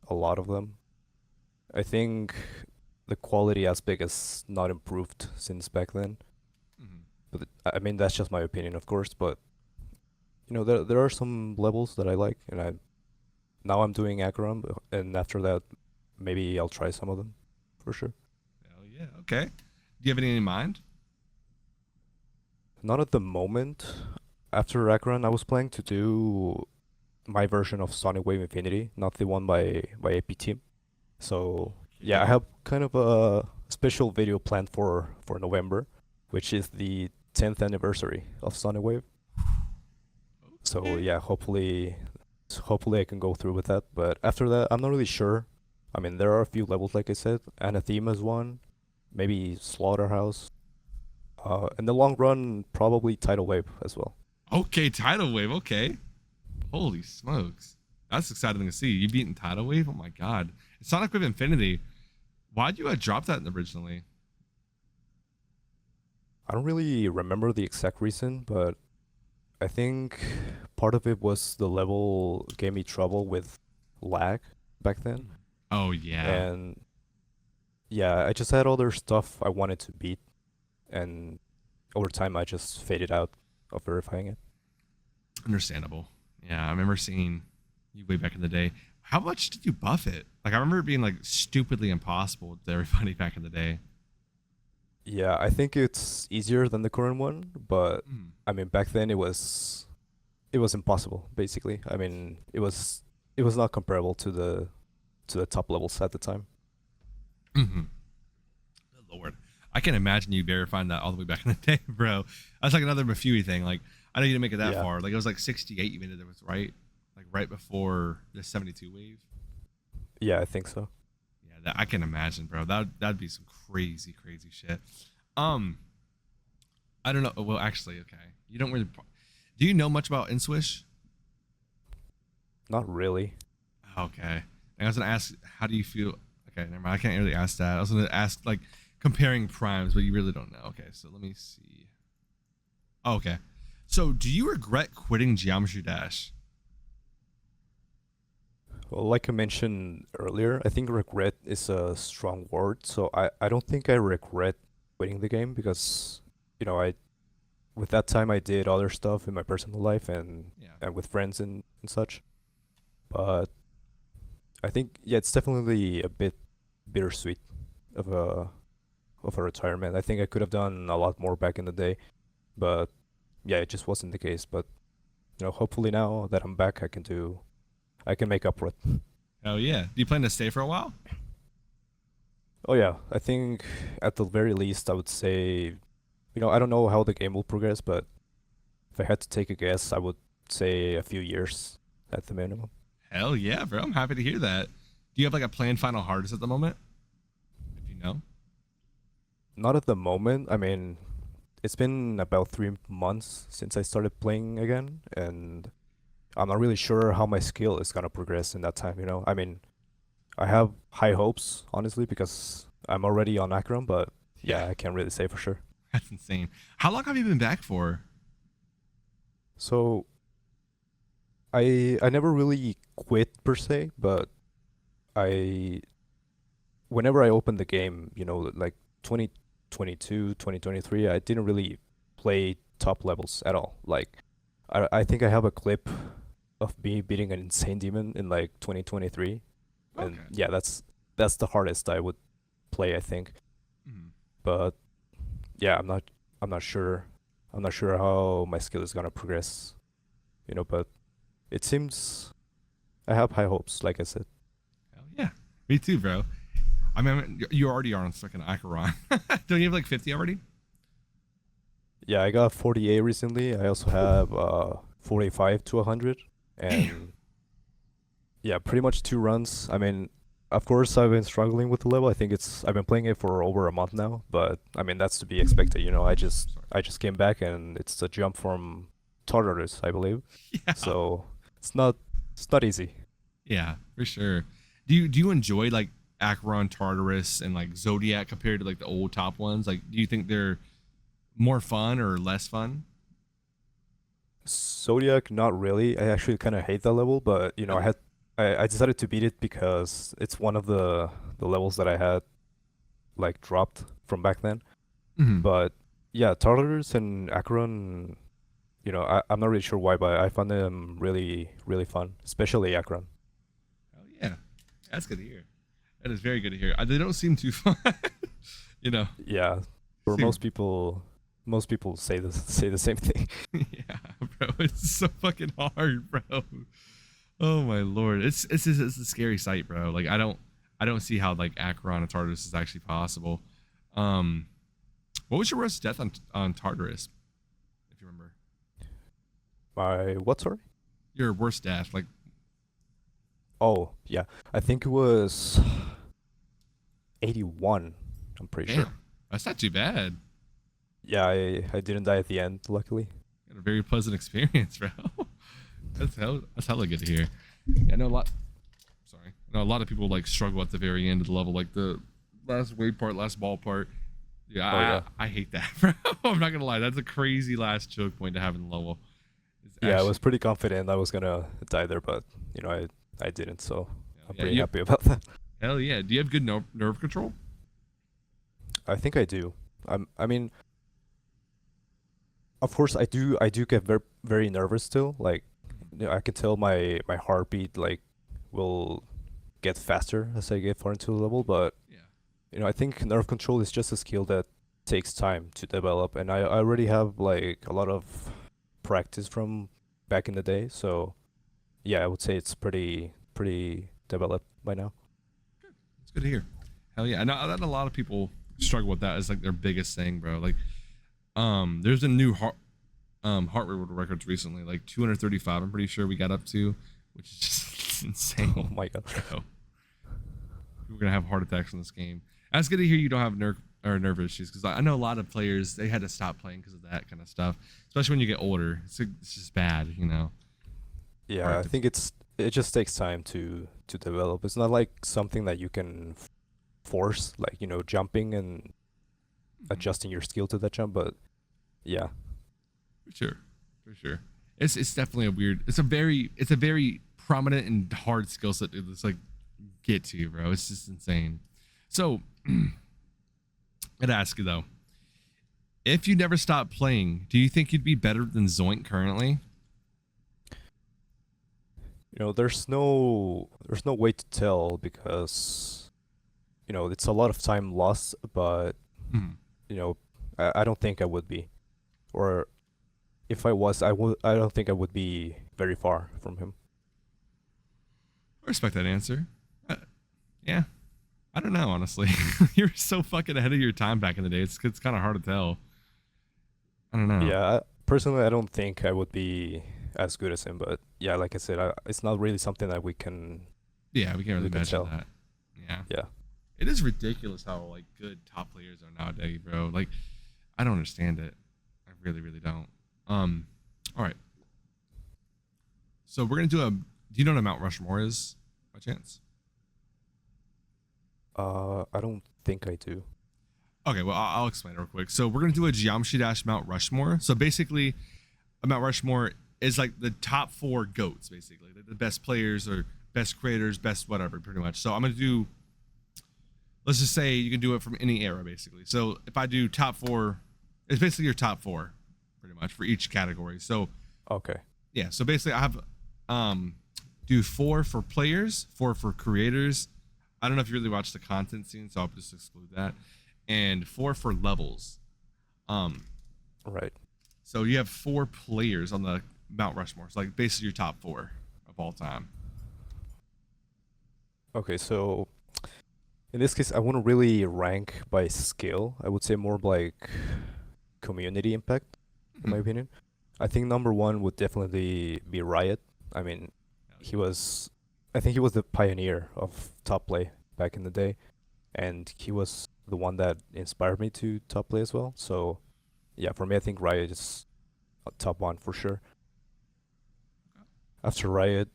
S2: a lot of them. I think the quality aspect is not improved since back then.
S1: Mhm.
S2: But I mean, that's just my opinion, of course. But there are some levels that I like, and now I'm doing Acheron, and after that, maybe I'll try some of them for sure.
S1: Hell yeah. Okay. Do you have any in mind?
S2: Not at the moment. After Acheron, I was planning to do my version of Sonic Wave Infinity, not the one by AP Team. So yeah, I
S1: Okay.
S2: have kind of a special video planned for November, which is the 10th anniversary of Sonic Wave. So
S1: Okay.
S2: yeah, hopefully I can go through with that. But after that, I'm not really sure. I mean, there are a few levels, like I said. Anathema is one, maybe Slaughterhouse. In the long run, probably Tidal Wave as well.
S1: Okay, tidal wave. Okay. Holy smokes. That's exciting to see. You beaten tidal wave? Oh my god. Sonic Wave Infinity. Why'd you drop that originally?
S2: I don't really remember the exact reason, but I think part of it was the level gave me trouble with lag back then.
S1: Oh yeah.
S2: And yeah, I just had other stuff I wanted to beat, and over time I just faded out of verifying it.
S1: Understandable. Yeah, I remember seeing you way back in the day. How much did you buff it? Like I remember it being like stupidly impossible to everybody back in the day.
S2: Yeah, I think it's easier than the current one, but
S1: Mm.
S2: I mean back then it was impossible basically. I mean it was not comparable to the top levels at the time.
S1: Mm-hmm. Good Lord, I can imagine you verifying that all the way back in the day, bro. That's like another mefewe thing. Like I know you didn't make it that
S2: Yeah.
S1: far. Like it was like 68. You made it. That was right. Like right before the 72 wave.
S2: Yeah, I think so.
S1: Yeah, that, I can imagine, bro. That'd be some crazy, crazy shit. Um, I don't know. Well, actually, okay. You don't really. Do you know much about InSwish?
S2: Not really.
S1: Okay. I was gonna ask, how do you feel? Okay, never mind. I can't really ask that. I was gonna ask like comparing primes, but you really don't know. Okay, so let me see. Oh, okay. So, do you regret quitting Geometry Dash?
S2: Well, like I mentioned earlier, I think regret is a strong word, so I don't think I regret quitting the game because, I with that time I did other stuff in my personal life
S1: Yeah.
S2: and with friends and such. But I think yeah, it's definitely a bit bittersweet of a retirement. I think I could have done a lot more back in the day, but yeah, it just wasn't the case. But hopefully now that I'm back, I can make up for it.
S1: Oh yeah. Do you plan to stay for a while?
S2: Oh yeah, I think at the very least I would say, I don't know how the game will progress, but if I had to take a guess, I would say a few years at the minimum.
S1: Hell yeah, bro. I'm happy to hear that. Do you have like a planned final hardest at the moment? If you know.
S2: Not at the moment. I mean, it's been about 3 months since I started playing again, and I'm not really sure how my skill is gonna progress in that time. I mean, I have high hopes, honestly, because I'm already on Acheron, but
S1: Yeah.
S2: yeah, I can't really say for sure.
S1: That's insane. How long have you been back for?
S2: So I never really quit per se, but I whenever I opened the game, like 2022, 2023, I didn't really play top levels at all. Like I think I have a clip of me beating an insane demon in like 2023, and
S1: Okay.
S2: yeah, that's the hardest I would play, I think.
S1: Mhm.
S2: But yeah, I'm not sure. I'm not sure how my skill is gonna progress, but it seems I have high hopes, like I said.
S1: Hell yeah. Me too, bro. I mean, you already are on fucking Acheron. Don't you have like 50 already?
S2: Yeah, I got 48 recently. I also have 45 to 100,
S1: Damn.
S2: and yeah, pretty much 2 runs. I mean, of course, I've been struggling with the level. I think I've been playing it for over a month now, but I mean that's to be expected. I just
S1: Sorry.
S2: I just came back and it's a jump from Tartarus, I believe.
S1: Yeah.
S2: So it's not easy.
S1: Yeah, for sure. Do you enjoy like Acheron, Tartarus, and like Zodiac compared to like the old top ones? Like, do you think they're more fun or less fun?
S2: Zodiac, not really. I actually kind of hate that level, but I
S1: Really?
S2: had I decided to beat it because it's one of the levels that I had like dropped from back then.
S1: Hmm.
S2: But yeah, Tartarus and Acheron, I'm not really sure why, but I found them really, really fun, especially Acheron.
S1: Oh yeah, that's good to hear. That is very good to hear. They don't seem too fun. you know,
S2: Yeah, for
S1: seem
S2: most people say the same thing.
S1: yeah, bro. It's so fucking hard, bro. Oh my lord, it's a scary sight, bro. Like I don't see how like Acheron and Tartarus is actually possible. Um, what was your worst death on Tartarus, if you remember?
S2: My what, sorry?
S1: Your worst death, like
S2: Oh, yeah. I think it was 81. I'm pretty sure.
S1: damn, that's not too bad.
S2: Yeah, I didn't die at the end, luckily.
S1: You had a very pleasant experience, bro. That's hella good to hear. Yeah, I know a lot. Sorry, I know a lot of people like struggle at the very end of the level, like the last wave part, last ball part. Yeah,
S2: Oh yeah.
S1: I hate that, bro. I'm not gonna lie, that's a crazy last choke point to have in the level. It's
S2: Yeah, I
S1: actually
S2: was pretty confident I was gonna die there, but I didn't, so
S1: hell
S2: I'm
S1: yeah.
S2: pretty happy about that.
S1: Hell yeah. Do you have good nerve control?
S2: I think I do. I mean, of course I do get very very nervous still. Like, I can tell my heartbeat like will get faster as I get far into the level, but
S1: Yeah.
S2: I think nerve control is just a skill that takes time to develop, and I already have like a lot of practice from back in the day, so yeah, I would say it's pretty developed by now.
S1: It's good to hear. Hell yeah. I know that a lot of people struggle with that as like their biggest thing, bro. Like, there's a new heart rate records recently, like 235. I'm pretty sure we got up to, which is just insane.
S2: Oh my god.
S1: Bro. We're gonna have heart attacks in this game. That's good to hear you don't have nerve issues, because I know a lot of players, they had to stop playing because of that kind of stuff, especially when you get older. It's just bad, you know.
S2: Yeah, I think it just takes time to develop. It's not like something that you can force, like, you know, jumping and adjusting your skill to that jump, but yeah.
S1: For sure. It's definitely it's a very prominent and hard skill set to just like get to, bro. It's just insane. So I'd ask you though, if you never stopped playing, do you think you'd be better than Zoink currently?
S2: You know, there's no way to tell, because, you know, it's a lot of time lost, but you know, I don't think I would be, or if I was, I don't think I would be very far from him.
S1: I respect that answer. Yeah, I don't know, honestly. You're so fucking ahead of your time back in the day. It's kind of hard to tell. I don't know.
S2: Yeah, personally, I don't think I would be as good as him, but yeah, like I said, it's not really something that we can.
S1: Yeah, we can't really measure
S2: tell.
S1: that. Yeah.
S2: Yeah.
S1: It is ridiculous how like good top players are nowadays, bro. Like, I don't understand it. I really, really don't. All right. So we're gonna do do you know what a Mount Rushmore is, by chance?
S2: I don't think I do.
S1: Okay, well, I'll explain it real quick. So we're gonna do a geometry dash Mount Rushmore. So basically, a Mount Rushmore is like the top 4 goats, basically the best players or best creators, best whatever, pretty much. So I'm gonna do. Let's just say you can do it from any era, basically. So if I do top 4, it's basically your top 4, pretty much, for each category. So
S2: Okay.
S1: yeah, so basically I have do 4 for players, 4 for creators. I don't know if you really watch the content scene, so I'll just exclude that. And 4 for levels.
S2: Right.
S1: So you have 4 players on the Mount Rushmore. So like basically your top 4 of all time.
S2: Okay, so in this case, I wouldn't really rank by skill. I would say more like community impact, in my opinion. I think number 1 would definitely be Riot. I mean, I think he was the pioneer of top play back in the day, and he was the one that inspired me to top play as well. So yeah, for me, I think Riot is top 1 for sure. After Riot,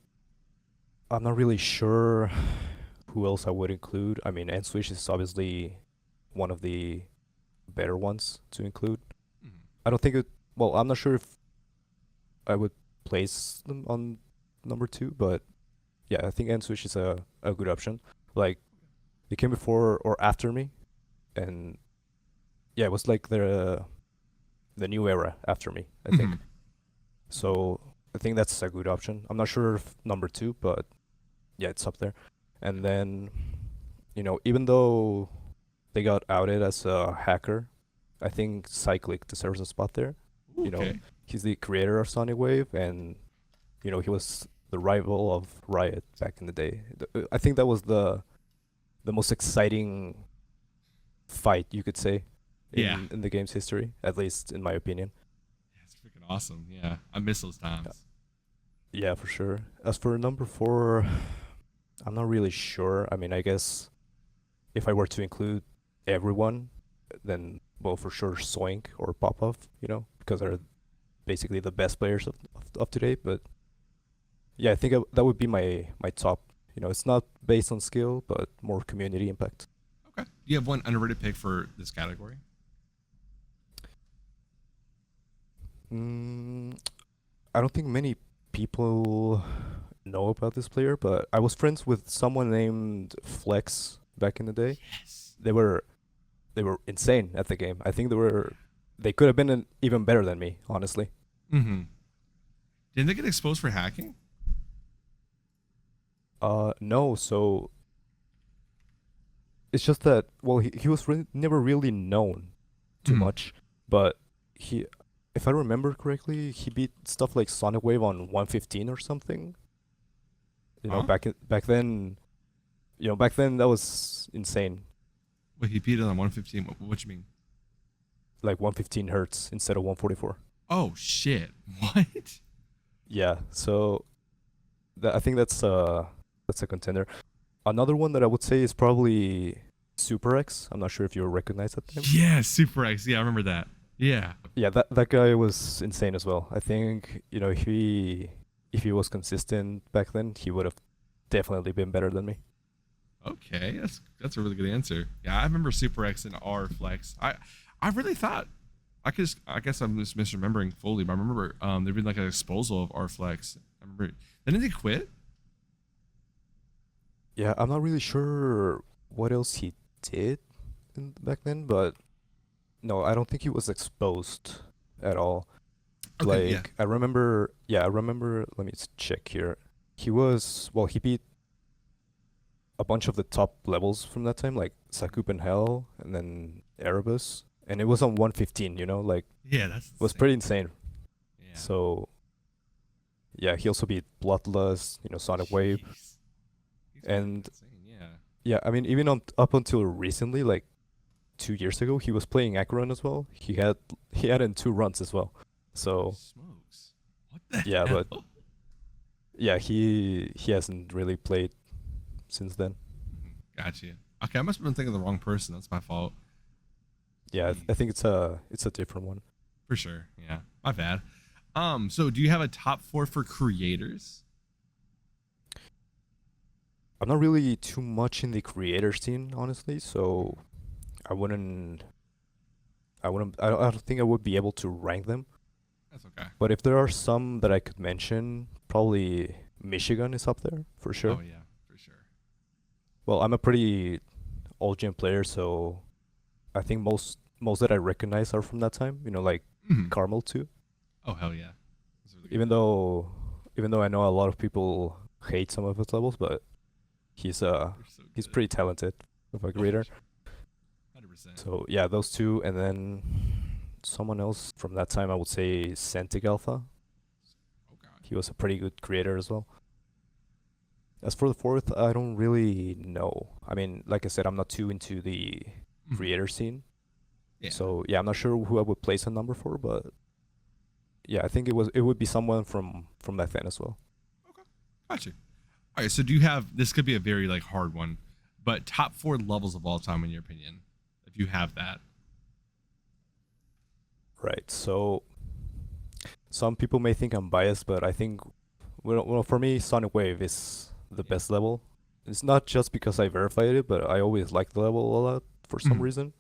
S2: I'm not really sure who else I would include. I mean, Nswish is obviously one of the better ones to include. I don't think it. Well, I'm not sure if I would place them on number 2, but yeah, I think Nswish is a good option. Like, they came before or after me, and yeah, it was like the new era after me, I think. So I think that's a good option. I'm not sure if number 2, but yeah, it's up there. And then, you know, even though they got outed as a hacker, I think Cyclic deserves a spot there.
S1: Okay.
S2: You know, he's the creator of Sonic Wave, and you know, he was the rival of Riot back in the day. I think that was the most exciting fight, you could say, in the game's history, at least in my opinion.
S1: Yeah, it's freaking awesome. Yeah, I miss those times.
S2: Yeah, for sure. As for number 4, I'm not really sure. I mean, I guess if I were to include everyone, then, well, for sure Zoink or Popov, you know, because they're basically the best players of today. But yeah, I think that would be my top. You know, it's not based on skill, but more community impact.
S1: Okay. Do you have one underrated pick for this category?
S2: I don't think many people know about this player, but I was friends with someone named Flex back in the day.
S1: Yes.
S2: They were insane at the game. I think they could have been even better than me, honestly.
S1: Didn't they get exposed for hacking?
S2: No. So it's just that, well, he was never really known too much. But he, if I remember correctly, he beat stuff like Sonic Wave on 115 or something. You know,
S1: Huh?
S2: back then, back then that was insane.
S1: Wait, he beat it on 115. What you mean?
S2: Like 115 hertz instead of 144.
S1: Oh shit! What?
S2: Yeah, so I think that's a contender. Another one that I would say is probably Super X. I'm not sure if you recognize that name.
S1: Yeah, Super X. Yeah, I remember that. Yeah.
S2: Yeah, that guy was insane as well. I think, if he was consistent back then, he would have definitely been better than me.
S1: Okay, that's a really good answer. Yeah, I remember Super X and R Flex. I really thought I guess I'm just misremembering fully, but I remember there'd been like a disposal of R Flex. I remember. Didn't he quit?
S2: Yeah, I'm not really sure what else he did back then, but no, I don't think he was exposed at all.
S1: Okay, yeah.
S2: I remember, let me check here. He beat a bunch of the top levels from that time, like Sakup and Hell, and then Erebus, and it was on 115,
S1: Yeah, that's
S2: it was
S1: insane.
S2: pretty insane.
S1: Yeah.
S2: So, yeah, he also beat Bloodlust, Sonic Wave,
S1: Jeez. He's really
S2: and
S1: insane. Yeah.
S2: yeah, I mean, even up until recently, like 2 years ago, he was playing Acheron as well. He had in 2 runs as well. So
S1: Smokes. What the
S2: yeah,
S1: hell?
S2: but yeah, he hasn't really played since then.
S1: Gotcha. Okay, I must have been thinking of the wrong person. That's my fault.
S2: Yeah,
S1: Jeez.
S2: I think it's a different one.
S1: For sure. Yeah. My bad. So do you have a top 4 for creators?
S2: I'm not really too much in the creator scene, honestly, so I wouldn't I don't think I would be able to rank them.
S1: That's okay.
S2: But if there are some that I could mention, probably Michigan is up there for sure.
S1: Oh yeah, for sure.
S2: Well, I'm a pretty old gen player, so I think most that I recognize are from that time. Like
S1: Mhm.
S2: Carmel too.
S1: Oh hell yeah. That's really good.
S2: Even though I know a lot of people hate some of his levels, but he's
S1: They're so
S2: he's
S1: good.
S2: pretty talented of a
S1: Oh, for
S2: creator.
S1: sure. 100%.
S2: So yeah, those two, and then someone else from that time I would say Centig Alpha.
S1: Okay.
S2: He was a pretty good creator as well. As for the fourth, I don't really know. I mean, like I said, I'm not too into the
S1: Mhm.
S2: creator scene.
S1: Yeah.
S2: So yeah, I'm not sure who I would place a number for, but yeah, I think it would be someone from back then as well.
S1: Okay. Gotcha. All right. So do you have? This could be a very like hard one, but top 4 levels of all time in your opinion, if you have that.
S2: Right. So some people may think I'm biased, but I think for me, Sonic Wave is the
S1: Yeah.
S2: best level. It's not just because I verified it, but I always liked the level a lot for some
S1: Mhm.
S2: reason.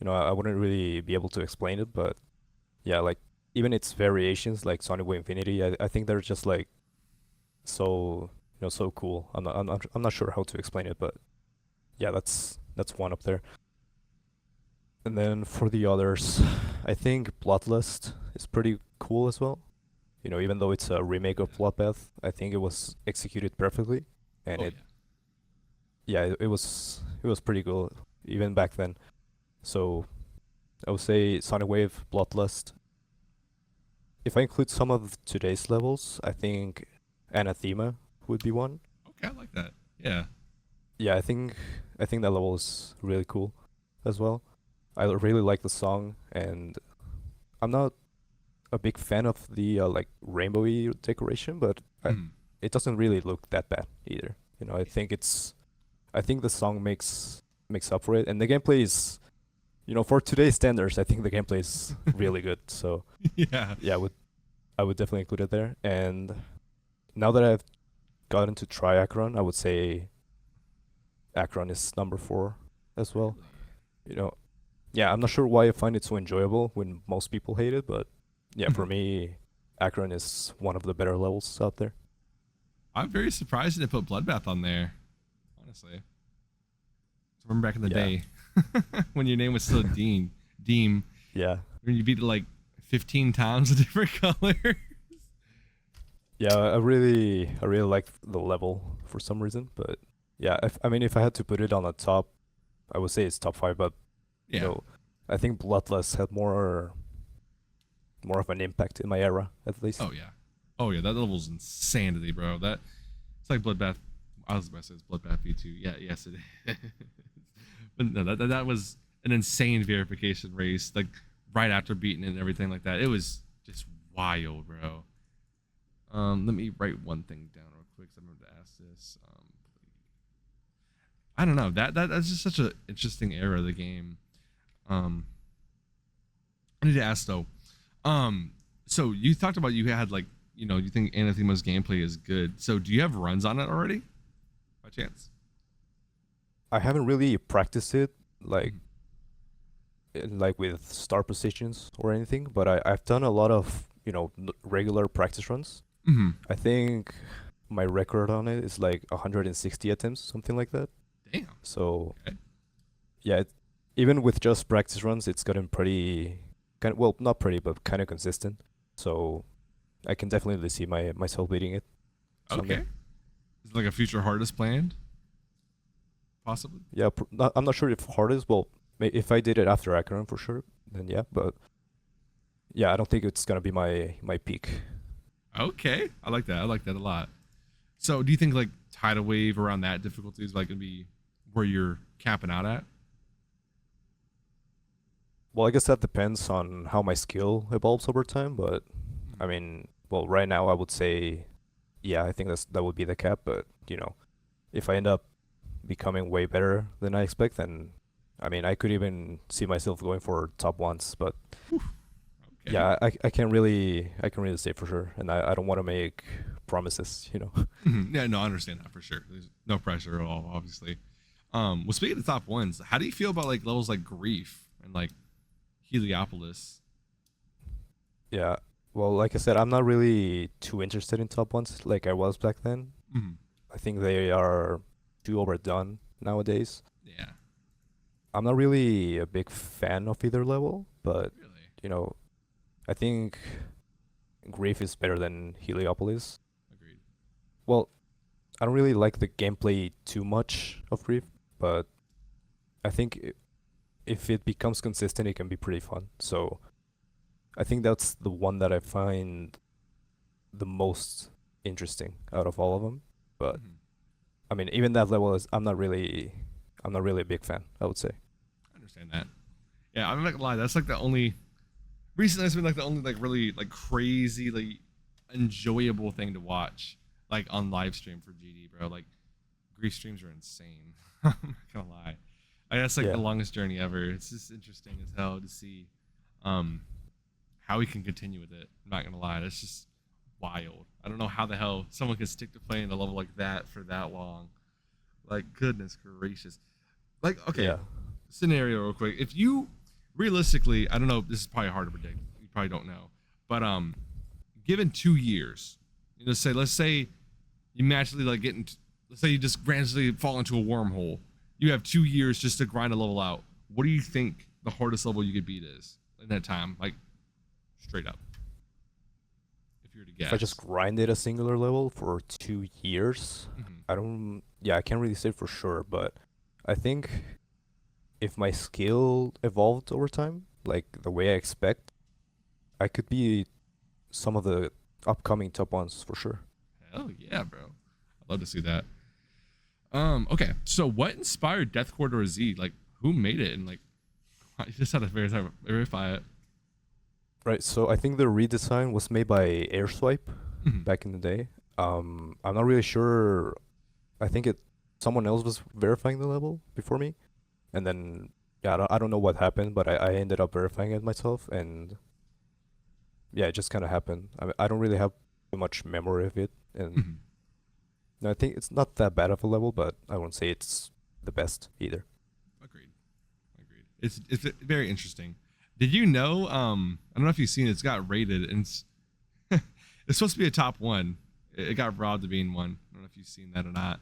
S2: I wouldn't really be able to explain it, but yeah, like even its variations, like Sonic Wave Infinity, I think they're just like so so cool. I'm not sure how to explain it, but yeah, that's one up there. And then for the others, I think Bloodlust is pretty cool as well. Even though it's a remake of Bloodbath, I think it was executed perfectly, and
S1: Oh yeah.
S2: it was pretty cool even back then. So I would say Sonic Wave, Bloodlust. If I include some of today's levels, I think Anathema would be one.
S1: Okay, I like that. Yeah.
S2: Yeah, I think that level is really cool as well. I really like the song, and I'm not a big fan of the like rainbowy decoration, but
S1: Mhm.
S2: it doesn't really look that bad either. I think the song makes up for it, and the gameplay is, for today's standards, I think the gameplay is really good. So
S1: Yeah.
S2: yeah, I would definitely include it there. And now that I've gotten to try Acheron, I would say Acheron is number 4 as well. You know, yeah, I'm not sure why I find it so enjoyable when most people hate it, but yeah, for
S1: Mhm.
S2: me, Acheron is one of the better levels out there.
S1: I'm very surprised they put Bloodbath on there. Honestly. Remember back in the
S2: Yeah.
S1: day when your name was still Deem,
S2: Yeah.
S1: when you beat it like 15 times a different color.
S2: Yeah, I really like the level for some reason, but yeah, I mean, if I had to put it on the top, I would say it's top 5, but you
S1: Yeah.
S2: know, I think Bloodlust had more of an impact in my era, at least.
S1: Oh yeah, oh yeah, that level's insanity, bro. That it's like Bloodbath. I was about to say it's Bloodbath V2. Yeah, yes it is. But no, that was an insane verification race. Like right after beating it and everything like that, it was just wild, bro. Let me write one thing down real quick. 'Cause I'm going to ask this. I don't know. That's just such an interesting era of the game. I need to ask though. So you talked about you had like you think Anathema's gameplay is good. So do you have runs on it already, by chance?
S2: I haven't really practiced it like like with star positions or anything, but I've done a lot of regular practice runs.
S1: Mm-hmm.
S2: I think my record on it is like 160 attempts, something like that.
S1: Damn.
S2: So
S1: Okay.
S2: yeah, even with just practice runs, it's gotten pretty well, not pretty, but kind of consistent. So I can definitely see myself beating it someday.
S1: Okay. Is it like a future hardest planned? Possibly.
S2: Yeah, I'm not sure if hardest. Well, if I did it after Acheron for sure, then yeah. But yeah, I don't think it's gonna be my peak.
S1: Okay. I like that. I like that a lot. So do you think like tidal wave around that difficulty is like gonna be where you're capping out at?
S2: Well, I guess that depends on how my skill evolves over time. But I mean, well, right now I would say, yeah, I think that would be the cap. But if I end up becoming way better than I expect, then I mean, I could even see myself going for top ones. But
S1: Okay.
S2: yeah, I can't really say for sure, and I don't want to make promises.
S1: Mhm. Yeah, no, I understand that for sure. There's no pressure at all, obviously. Well, speaking of top ones, how do you feel about like levels like Grief and like Heliopolis?
S2: Yeah. Well, like I said, I'm not really too interested in top ones like I was back then.
S1: Mm-hmm.
S2: I think they are too overdone nowadays.
S1: Yeah,
S2: I'm not really a big fan of either level, but
S1: really.
S2: I think Grief is better than Heliopolis.
S1: Agreed.
S2: Well, I don't really like the gameplay too much of Grief, but I think if it becomes consistent, it can be pretty fun. So I think that's the one that I find the most interesting out of all of them. But
S1: Mhm.
S2: I mean, even that level is I'm not really a big fan, I would say.
S1: I understand that. Yeah, I'm not gonna lie. That's like the only recently. It's been like the only like really like crazy like enjoyable thing to watch like on live stream for GD, bro. Like Grief streams are insane. I'm not gonna lie. Like, that's like
S2: Yeah.
S1: the longest journey ever. It's just interesting as hell to see how we can continue with it. I'm not gonna lie. That's just wild. I don't know how the hell someone can stick to playing a level like that for that long. Like goodness gracious. Like okay,
S2: Yeah.
S1: scenario real quick. If you realistically, I don't know, this is probably hard to predict. You probably don't know. But given 2 years, let's say you magically like let's say you just randomly fall into a wormhole. You have 2 years just to grind a level out. What do you think the hardest level you could beat is in that time? Like straight up. If you were to guess.
S2: If I just grinded a singular level for 2 years,
S1: Mhm.
S2: I can't really say for sure, but I think if my skill evolved over time, like the way I expect, I could be some of the upcoming top ones for sure.
S1: Hell yeah, bro. I'd love to see that. Okay. So what inspired Death Corridor Z? Like who made it and like you just had to verify it.
S2: Right, so I think the redesign was made by Airswipe
S1: Mhm.
S2: back in the day. I'm not really sure. I think someone else was verifying the level before me, and then yeah, I don't know what happened, but I ended up verifying it myself, and yeah, it just kind of happened. I don't really have too much memory of it, and
S1: Mhm.
S2: I think it's not that bad of a level, but I won't say it's the best either.
S1: Agreed. Agreed. It's very interesting. Did you know? I don't know if you've seen it. It's got rated and it's it's supposed to be a top one. It got robbed of being one. I don't know if you've seen that or not.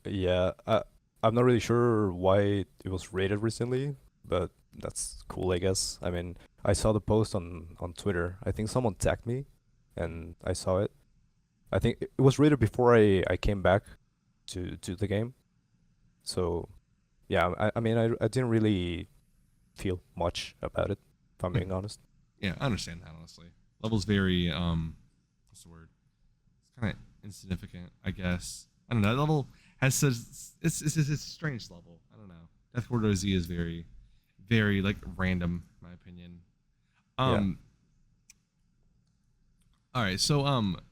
S2: Yeah, I'm not really sure why it was rated recently, but that's cool, I guess. I mean, I saw the post on Twitter. I think someone tagged me, and I saw it. I think it was rated before I came back to the game. So, yeah, I mean, I didn't really feel much about it, if I'm being honest.
S1: Yeah, I understand that honestly. Level's very what's the word? It's kind of insignificant, I guess. I don't know. That level has such it's a strange level. I don't know. Death Corridor Z is very, very like random, in my opinion.
S2: Yeah.
S1: All right, so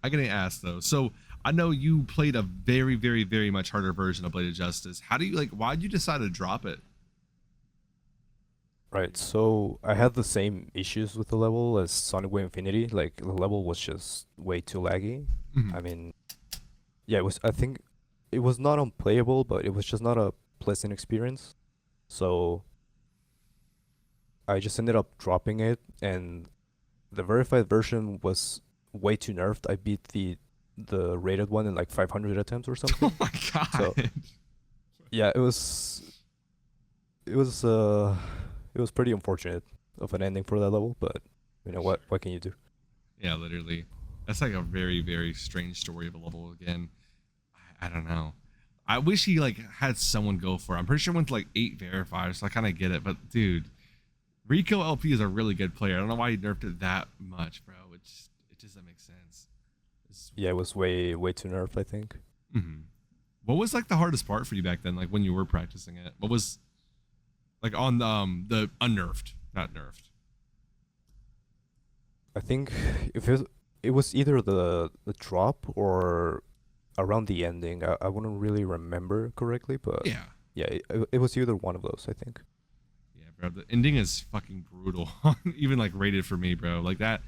S1: I gotta ask though. So I know you played a very, very, very much harder version of Blade of Justice. How do you like? Why did you decide to drop it?
S2: Right. So I had the same issues with the level as Sonic Wave Infinity. Like the level was just way too laggy.
S1: Mhm.
S2: I mean, yeah, it was. I think it was not unplayable, but it was just not a pleasant experience. So I just ended up dropping it, and the verified version was way too nerfed. I beat the rated one in like 500 attempts or
S1: Oh
S2: something.
S1: my
S2: So
S1: god.
S2: yeah, it was uh it was pretty unfortunate of an ending for that level, but you know
S1: Sure.
S2: what can you do?
S1: Yeah, literally. That's like a very, very strange story of a level again. I don't know. I wish he like had someone go for it. I'm pretty sure it went to like 8 verifiers, so I kind of get it. But dude, Rico LP is a really good player. I don't know why he nerfed it that much, bro. It just doesn't make sense. It's,
S2: Yeah, it was way too nerfed, I think.
S1: mhm. What was like the hardest part for you back then? Like when you were practicing it, what was like on the unnerfed, not nerfed?
S2: I think if it was either the drop or around the ending. I wouldn't really remember correctly, but
S1: Yeah,
S2: yeah, it was either one of those, I think.
S1: yeah, bro. The ending is fucking brutal. Even like rated for me, bro. Like that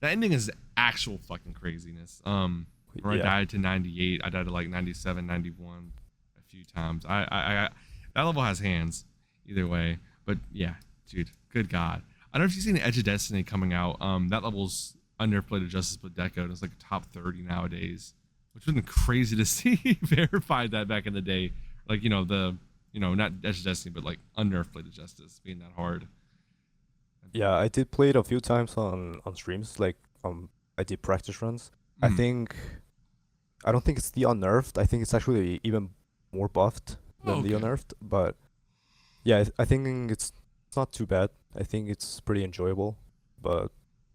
S1: ending is actual fucking craziness. Where I
S2: Yeah.
S1: died to 98, I died to like 97, 91 a few times. I that level has hands either way. But yeah, dude, good god. I don't know if you've seen Edge of Destiny coming out. That level's unnerfed Blade of Justice but Deco, and it's like top 30 nowadays, which would have been crazy to see verified that back in the day. Like not Edge of Destiny, but like unnerfed Blade of Justice being that hard.
S2: Yeah, I did play it a few times on streams. Like I did practice runs. I
S1: Mm.
S2: think I don't think it's the unnerved. I think it's actually even more buffed
S1: Oh,
S2: than the
S1: okay.
S2: unnerved. But yeah, I think it's not too bad. I think it's pretty enjoyable. But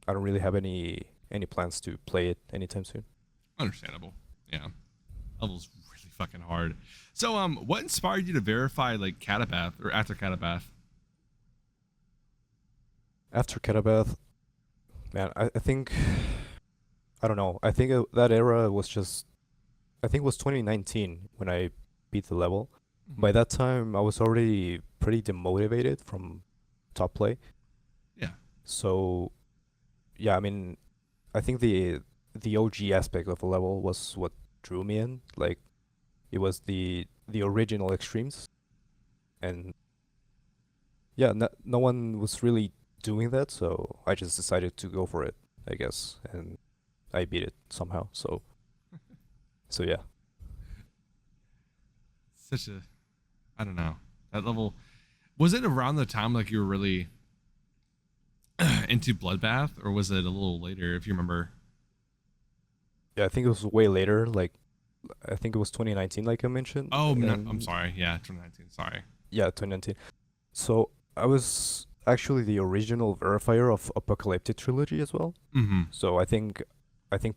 S2: I don't really have any plans to play it anytime soon.
S1: Understandable. Yeah. Level's really fucking hard. So what inspired you to verify like Catabath or after Catabath?
S2: After Catabath, man, I think I don't know. I think that era was just I think it was 2019 when I beat the level.
S1: Mhm.
S2: By that time, I was already pretty demotivated from top play.
S1: Yeah.
S2: So, yeah, I mean, I think the OG aspect of the level was what drew me in. Like, it was the original extremes, and yeah, no one was really doing that, so I just decided to go for it, I guess, and I beat it somehow. So yeah.
S1: Such a I don't know. That level was it around the time like you were really into Bloodbath, or was it a little later if you remember?
S2: Yeah, I think it was way later. Like, I think it was 2019, like I mentioned,
S1: Oh no, I'm
S2: and
S1: sorry. Yeah, 2019. Sorry.
S2: yeah, 2019. So I was actually the original verifier of Apocalyptic Trilogy as well.
S1: Mm-hmm.
S2: So I think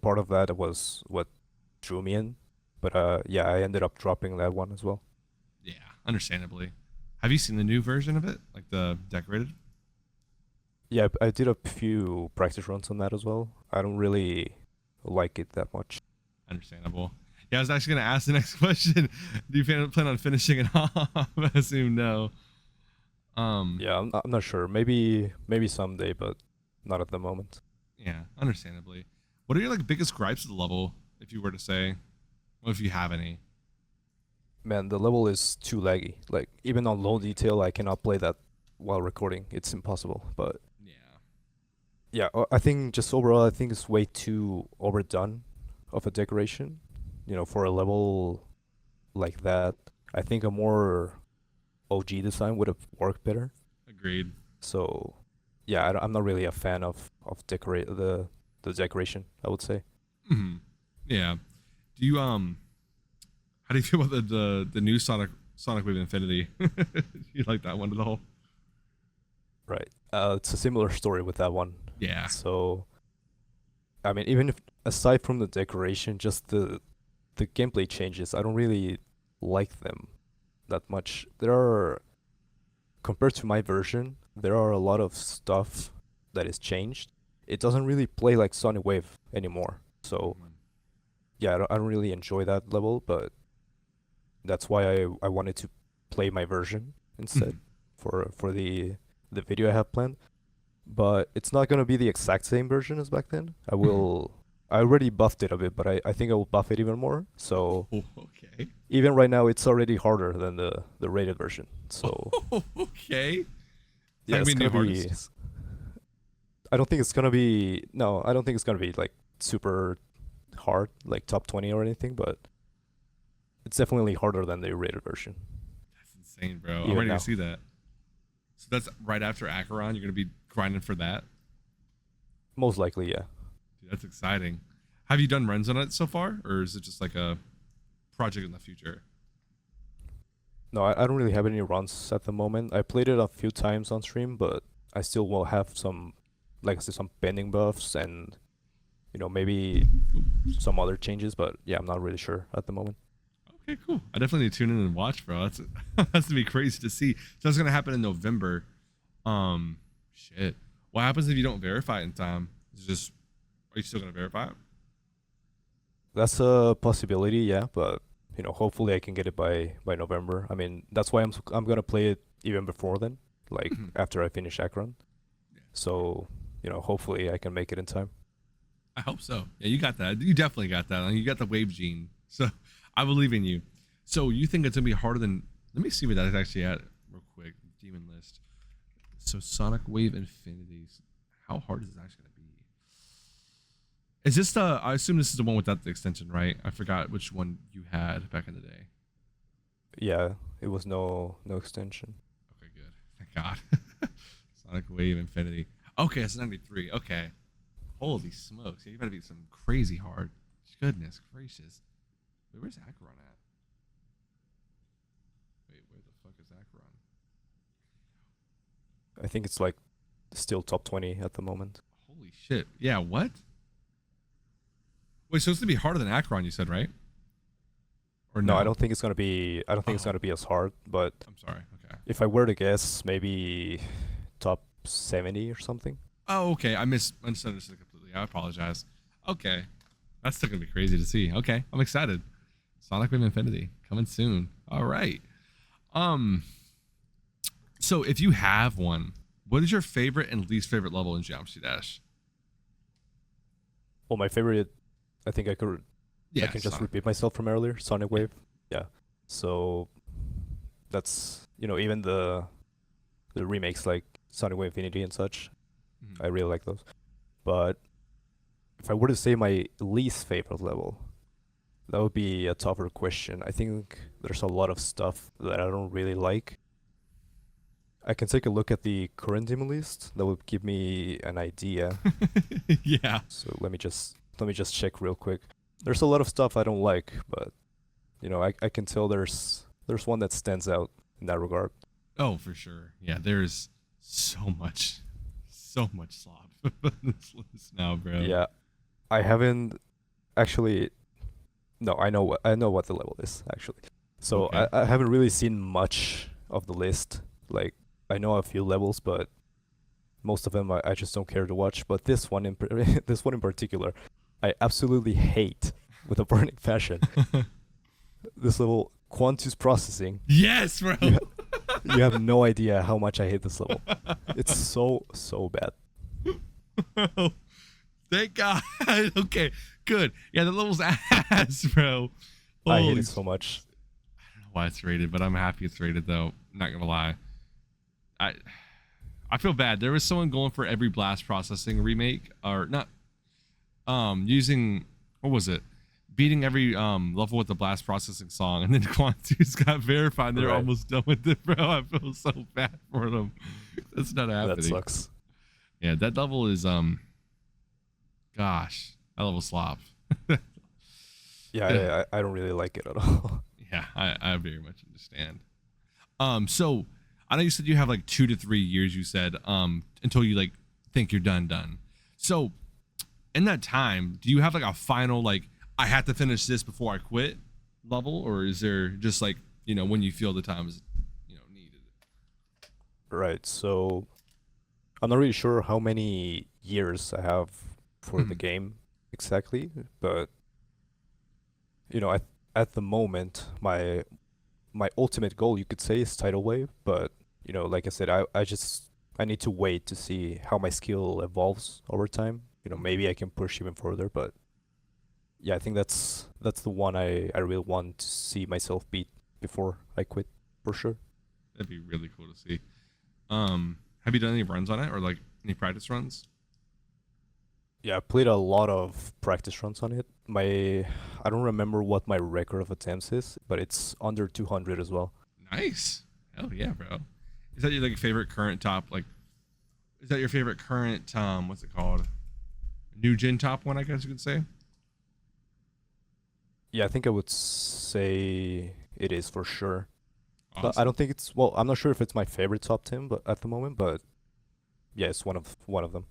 S2: part of that was what drew me in. But yeah, I ended up dropping that one as well.
S1: Yeah, understandably. Have you seen the new version of it, like the decorated?
S2: Yeah, I did a few practice runs on that as well. I don't really like it that much.
S1: Understandable. Yeah, I was actually gonna ask the next question. Do you plan on finishing it off? I assume no. Um,
S2: Yeah, I'm not sure. Maybe someday, but not at the moment.
S1: yeah, understandably. What are your like biggest gripes of the level, if you were to say, well, if you have any?
S2: Man, the level is too laggy. Like even on low detail, I cannot play that while recording. It's impossible. But
S1: Yeah.
S2: yeah, I think just overall, I think it's way too overdone of a decoration. You know, for a level like that, I think a more OG design would have worked better.
S1: Agreed.
S2: So yeah, I'm not really a fan of decorate the decoration, I would say.
S1: Hmm. Yeah. Do you how do you feel about the new Sonic Wave Infinity? You like that one at all?
S2: Right. It's a similar story with that one.
S1: Yeah.
S2: So, I mean, even if aside from the decoration, just the gameplay changes, I don't really like them that much. There are, compared to my version, there are a lot of stuff that is changed. It doesn't really play like Sonic Wave anymore. So, yeah, I don't really enjoy that level, but that's why I wanted to play my version instead for the video I have planned. But it's not gonna be the exact same version as back then. I already buffed it a bit, but I think I will buff it even more. So
S1: Okay.
S2: even right now, it's already harder than the rated version. So
S1: Okay.
S2: yeah,
S1: That
S2: it's
S1: could be
S2: gonna
S1: new
S2: be.
S1: hardest.
S2: I don't think it's gonna be. No, I don't think it's gonna be like super hard, like top 20 or anything. But it's definitely harder than the rated version.
S1: That's insane, bro. I'm
S2: Even
S1: ready
S2: now.
S1: to see that. So that's right after Acheron. You're gonna be grinding for that.
S2: Most likely, yeah.
S1: Dude, that's exciting. Have you done runs on it so far, or is it just like a project in the future?
S2: No, I don't really have any runs at the moment. I played it a few times on stream, but I still will have some, like I said, some pending buffs and, maybe some other changes. But yeah, I'm not really sure at the moment.
S1: Okay, cool. I definitely need to tune in and watch, bro. That's that's gonna be crazy to see. So that's gonna happen in November. Shit. What happens if you don't verify it in time? It's just, are you still gonna verify it?
S2: That's a possibility, yeah. But hopefully I can get it by November. I mean, that's why I'm gonna play it even before then, like after I finish Acheron.
S1: Yeah.
S2: So hopefully I can make it in time.
S1: I hope so. Yeah, you got that. You definitely got that. You got the wave gene. So I believe in you. So you think it's gonna be harder than? Let me see what that is actually at real quick. Demon list. So Sonic Wave Infinities. How hard is this actually gonna be? Is this the? I assume this is the one without the extension, right? I forgot which one you had back in the day.
S2: Yeah, it was no extension.
S1: Okay, good. Thank God. Sonic Wave Infinity. Okay, it's 93. Okay. Holy smokes. Yeah, you better be some crazy hard. Goodness gracious. Wait, where's Acheron at? Wait, where the fuck is Acheron?
S2: I think it's like still top 20 at the moment.
S1: Holy shit. Yeah, what? Wait, so it's gonna be harder than Acheron, you said, right? Or
S2: No,
S1: no?
S2: I don't think it's gonna be. I don't think it's
S1: Oh.
S2: gonna be as hard. But
S1: I'm sorry. Okay.
S2: if I were to guess, maybe top 70 or something.
S1: Oh, okay. I misunderstood completely. I apologize. Okay. That's still gonna be crazy to see. Okay. I'm excited. Sonic Wave Infinity coming soon. All right. So if you have one, what is your favorite and least favorite level in Geometry Dash?
S2: Well, my favorite. I think I could.
S1: Yeah,
S2: I can just
S1: Sonic.
S2: repeat myself from earlier. Sonic Wave. Yeah. So that's even the remakes like Sonic Wave Infinity and such.
S1: Mhm.
S2: I really like those. But if I were to say my least favorite level, that would be a tougher question. I think there's a lot of stuff that I don't really like. I can take a look at the current demo list. That would give me an idea.
S1: Yeah.
S2: So let me just check real quick. There's a lot of stuff I don't like, but I can tell there's one that stands out in that regard.
S1: Oh, for sure. Yeah, there's so much slop on this list now, bro.
S2: Yeah, I haven't actually. No, I know what the level is actually. So
S1: Okay.
S2: I haven't really seen much of the list. Like I know a few levels, but most of them I just don't care to watch. But this one this one in particular, I absolutely hate with a burning passion. This level, Quantus Processing.
S1: Yes, bro.
S2: You, you have no idea how much I hate this level. It's so bad.
S1: Thank God. Okay, good. Yeah, the level's ass, bro.
S2: I hate
S1: Holy
S2: it so much.
S1: I don't know why it's rated, but I'm happy it's rated though. Not gonna lie. I feel bad. There was someone going for every blast processing remake, or not using, what was it? Beating every level with the blast processing song, and then Quantus got verified and they're
S2: Right.
S1: almost done with it, bro. I feel so bad for them. That's not happening.
S2: That sucks.
S1: Yeah, that level is gosh, that level slop.
S2: Yeah, I don't really like it at all.
S1: Yeah, I very much understand. So I know you said you have like 2 to 3 years. You said until you like think you're done. So in that time, do you have like a final like I have to finish this before I quit level, or is there just like when you feel the time is needed?
S2: Right. So I'm not really sure how many years I have for the game exactly, but at the moment, my ultimate goal, you could say, is tidal wave. But like I said, I need to wait to see how my skill evolves over time. Maybe I can push even further, but yeah, I think that's the one I really want to see myself beat before I quit, for sure.
S1: That'd be really cool to see. Have you done any runs on it, or like any practice runs?
S2: Yeah, I played a lot of practice runs on it. I don't remember what my record of attempts is, but it's under 200 as well.
S1: Nice. Hell yeah, bro. Is that your like favorite current top? Like, is that your favorite current what's it called? New gen top one, I guess you could say.
S2: Yeah, I think I would say it is for sure. But I
S1: Awesome.
S2: don't think well, I'm not sure if it's my favorite top 10 but at the moment, but yeah, it's one of them.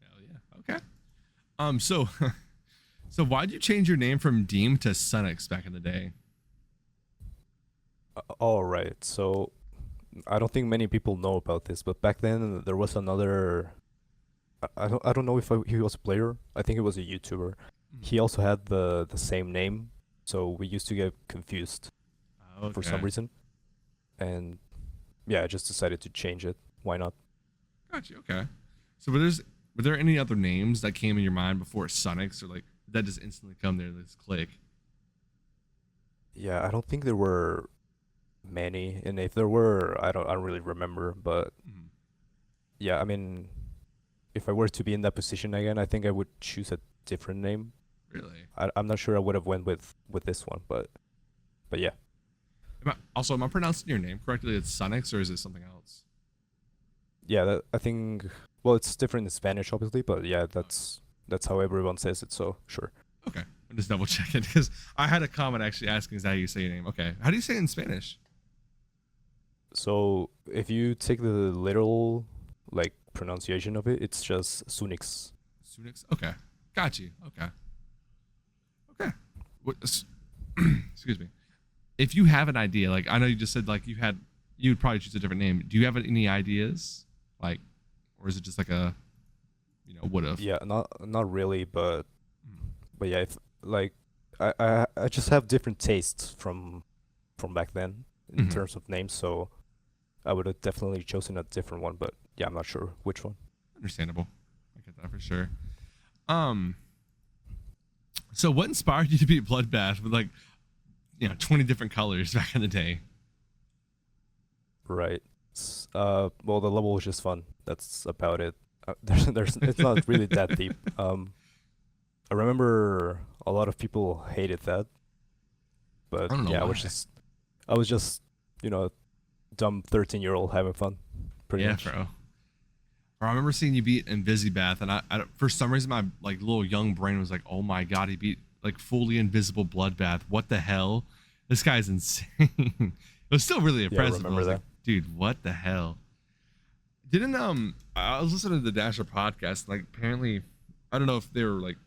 S1: Hell yeah. Okay. So so why'd you change your name from Deem to Sunix back in the day?
S2: All right. So I don't think many people know about this, but back then there was another I don't know if he was a player. I think he was a YouTuber. He also had the same name, so we used to get confused for some
S1: Okay.
S2: reason. And yeah, I just decided to change it. Why not?
S1: Gotcha. Okay. So were there any other names that came in your mind before Sunix, or like did that just instantly come there? This click.
S2: Yeah, I don't think there were many, and if there were, I don't really remember. But
S1: Mhm.
S2: yeah, I mean, if I were to be in that position again, I think I would choose a different name.
S1: Really?
S2: I'm not sure I would have went with this one, but yeah.
S1: Am I pronouncing your name correctly? It's Sunix, or is it something else?
S2: Yeah, I think, well, it's different in Spanish, obviously, but yeah, that's how everyone says it, so sure.
S1: Okay. I'm just double checking because I had a comment actually asking is that how you say your name. Okay. How do you say it in Spanish?
S2: So if you take the literal like pronunciation of it, it's just Sunix.
S1: Sunix? Okay. Got you. Okay. Okay. Excuse me. If you have an idea, like I know you just said like you would probably choose a different name. Do you have any ideas? Like, or is it just like a, what if?
S2: Yeah, not really, but yeah, if like I just have different tastes from back then in
S1: Mm-hmm.
S2: terms of names, so I would have definitely chosen a different one, but yeah, I'm not sure which one.
S1: Understandable. I get that for sure. Um, so what inspired you to beat Bloodbath with like, 20 different colors back in the day?
S2: Right. Well, the level was just fun. That's about it. It's not really that deep. I remember a lot of people hated that, but
S1: I don't know
S2: yeah,
S1: why.
S2: I was just, you know, dumb 13-year-old having fun, pretty
S1: Yeah,
S2: much.
S1: bro. Or I remember seeing you beat Invisibath, and for some reason my like little young brain was like, "Oh my god, he beat like fully invisible Bloodbath. What the hell? This guy's insane." It was still really
S2: Yeah, I
S1: impressive. But I
S2: remember
S1: was like,
S2: that.
S1: "Dude, what the hell?" Didn't I was listening to the Dasher podcast. Like apparently, I don't know if they were like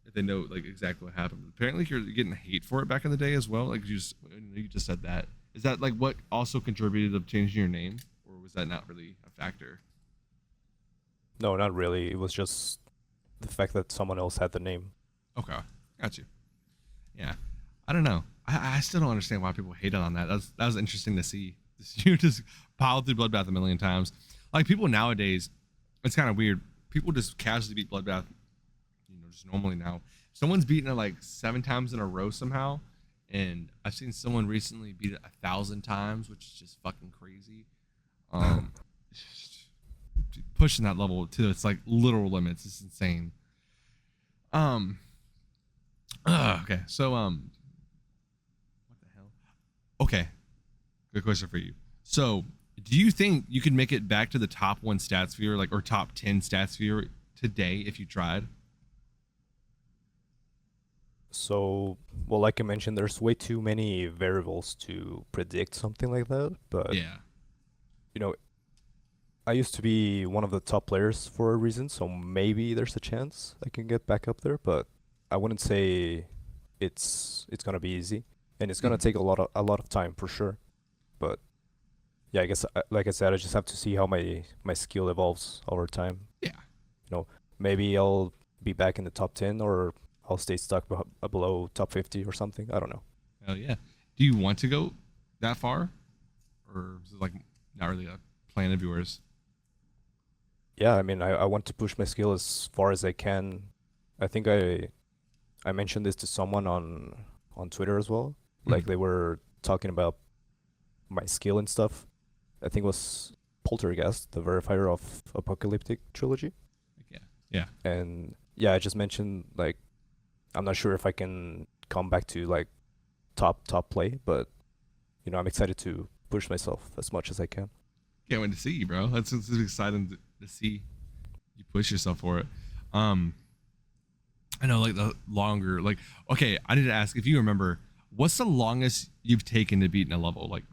S1: if they know like exactly what happened. But apparently, you're getting hate for it back in the day as well. Like you just said that. Is that like what also contributed to changing your name, or was that not really a factor?
S2: No, not really. It was just the fact that someone else had the name.
S1: Okay, got you. Yeah, I don't know. I still don't understand why people hated on that. That was interesting to see. You just piled through Bloodbath a million times. Like people nowadays, it's kind of weird. People just casually beat Bloodbath, just normally now. Someone's beaten it like 7 times in a row somehow, and I've seen someone recently beat it 1,000 times, which is just fucking crazy. Um, pushing that level to its like literal limits is insane. Um, okay, so what the hell? Okay, good question for you. So, do you think you could make it back to the top 1 stat sphere, like or top 10 stat sphere today if you tried?
S2: So, well, like I mentioned, there's way too many variables to predict something like that. But
S1: Yeah.
S2: you know, I used to be one of the top players for a reason, so maybe there's a chance I can get back up there, but I wouldn't say it's gonna be easy, and it's gonna
S1: Mhm.
S2: take a lot of time for sure. But yeah, I guess like I said, I just have to see how my skill evolves over time.
S1: Yeah.
S2: You know, maybe I'll be back in the top 10 or I'll stay stuck below top 50 or something. I don't know.
S1: Hell yeah. Do you want to go that far, or is it like not really a plan of yours?
S2: Yeah, I mean, I want to push my skill as far as I can. I think I mentioned this to someone on Twitter as well. Like
S1: Mhm.
S2: they were talking about my skill and stuff. I think it was Poltergeist, the verifier of Apocalyptic Trilogy.
S1: Like, yeah. Yeah.
S2: And yeah, I just mentioned like I'm not sure if I can come back to like top play, but I'm excited to push myself as much as I can.
S1: Can't wait to see you, bro. That's exciting to see you push yourself for it. Um, I know, like the longer, like, okay, I need to ask if you remember, what's the longest you've taken to beat in a level, like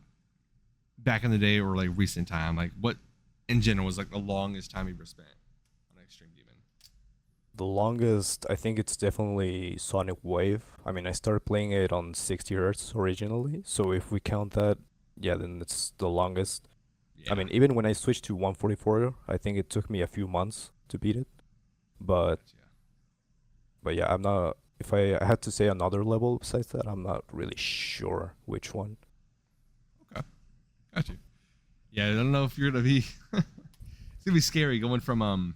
S1: back in the day or like recent time? Like, what in general was like the longest time you ever spent on Extreme Demon?
S2: The longest, I think it's definitely Sonic Wave. I mean, I started playing it on 60 hertz originally, so if we count that, yeah, then it's the longest. I
S1: Yeah,
S2: mean, even when I switched to 144, I think it took me a few months to beat it. But
S1: gotcha.
S2: but yeah, I'm not. If I had to say another level besides that, I'm not really sure which one.
S1: Okay, got you. Yeah, I don't know if you're gonna be. It's gonna be scary going from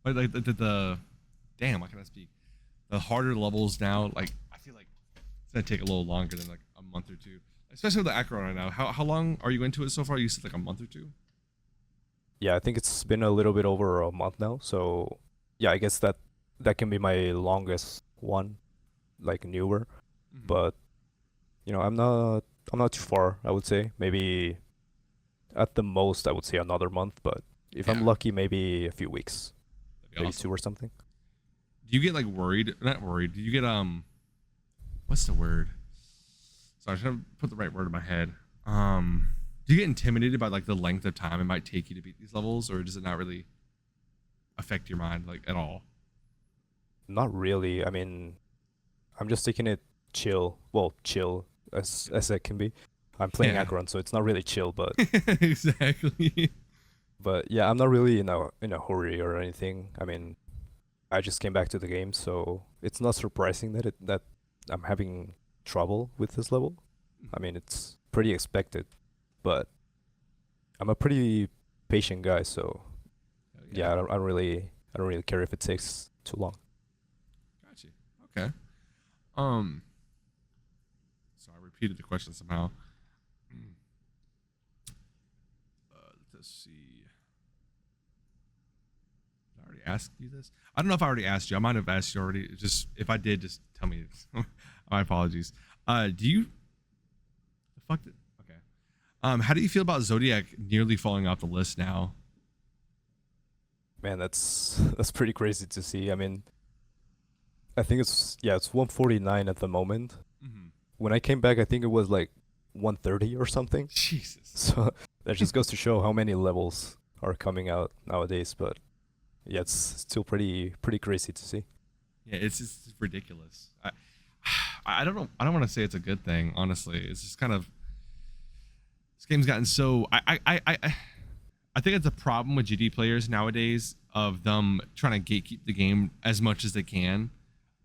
S1: like the damn. Why can I speak? The harder levels now. Like I feel like it's gonna take a little longer than like a month or two, especially with the Acheron right now. How long are you into it so far? You said like a month or two.
S2: Yeah, I think it's been a little bit over a month now. So yeah, I guess that can be my longest one, like newer.
S1: Mm-hmm.
S2: But I'm not too far, I would say. Maybe at the most I would say another month, but if I'm
S1: Yeah,
S2: lucky, maybe a few weeks,
S1: that'd be
S2: maybe
S1: awesome.
S2: two or something.
S1: Do you get like worried? Not worried. Do you get what's the word? Sorry, I'm trying to put the right word in my head. Do you get intimidated by like the length of time it might take you to beat these levels, or does it not really affect your mind like at all?
S2: Not really. I mean, I'm just taking it chill. Well, chill as it can be. I'm playing
S1: Yeah,
S2: Acheron, so it's not really chill, but
S1: exactly.
S2: yeah, I'm not really in a hurry or anything. I mean, I just came back to the game, so it's not surprising that I'm having trouble with this level. I mean, it's pretty expected, but I'm a pretty patient guy, so
S1: Oh, yeah,
S2: yeah, I don't really care if it takes too long.
S1: got you. Okay. Um, so I repeated the question somehow. Let's see. Did I already ask you this? I don't know if I already asked you. I might have asked you already. Just if I did, just tell me. My apologies. Do you the fuck? Okay. How do you feel about Zodiac nearly falling off the list now?
S2: Man, that's pretty crazy to see. I mean, I think it's 149 at the moment.
S1: Mm-hmm.
S2: When I came back, I think it was like 130 or something.
S1: Jesus.
S2: So that just goes to show how many levels are coming out nowadays. But yeah, it's still pretty crazy to see.
S1: Yeah, it's just ridiculous. I don't know. I don't want to say it's a good thing. Honestly, it's just kind of this game's gotten so. I think it's a problem with GD players nowadays of them trying to gatekeep the game as much as they can.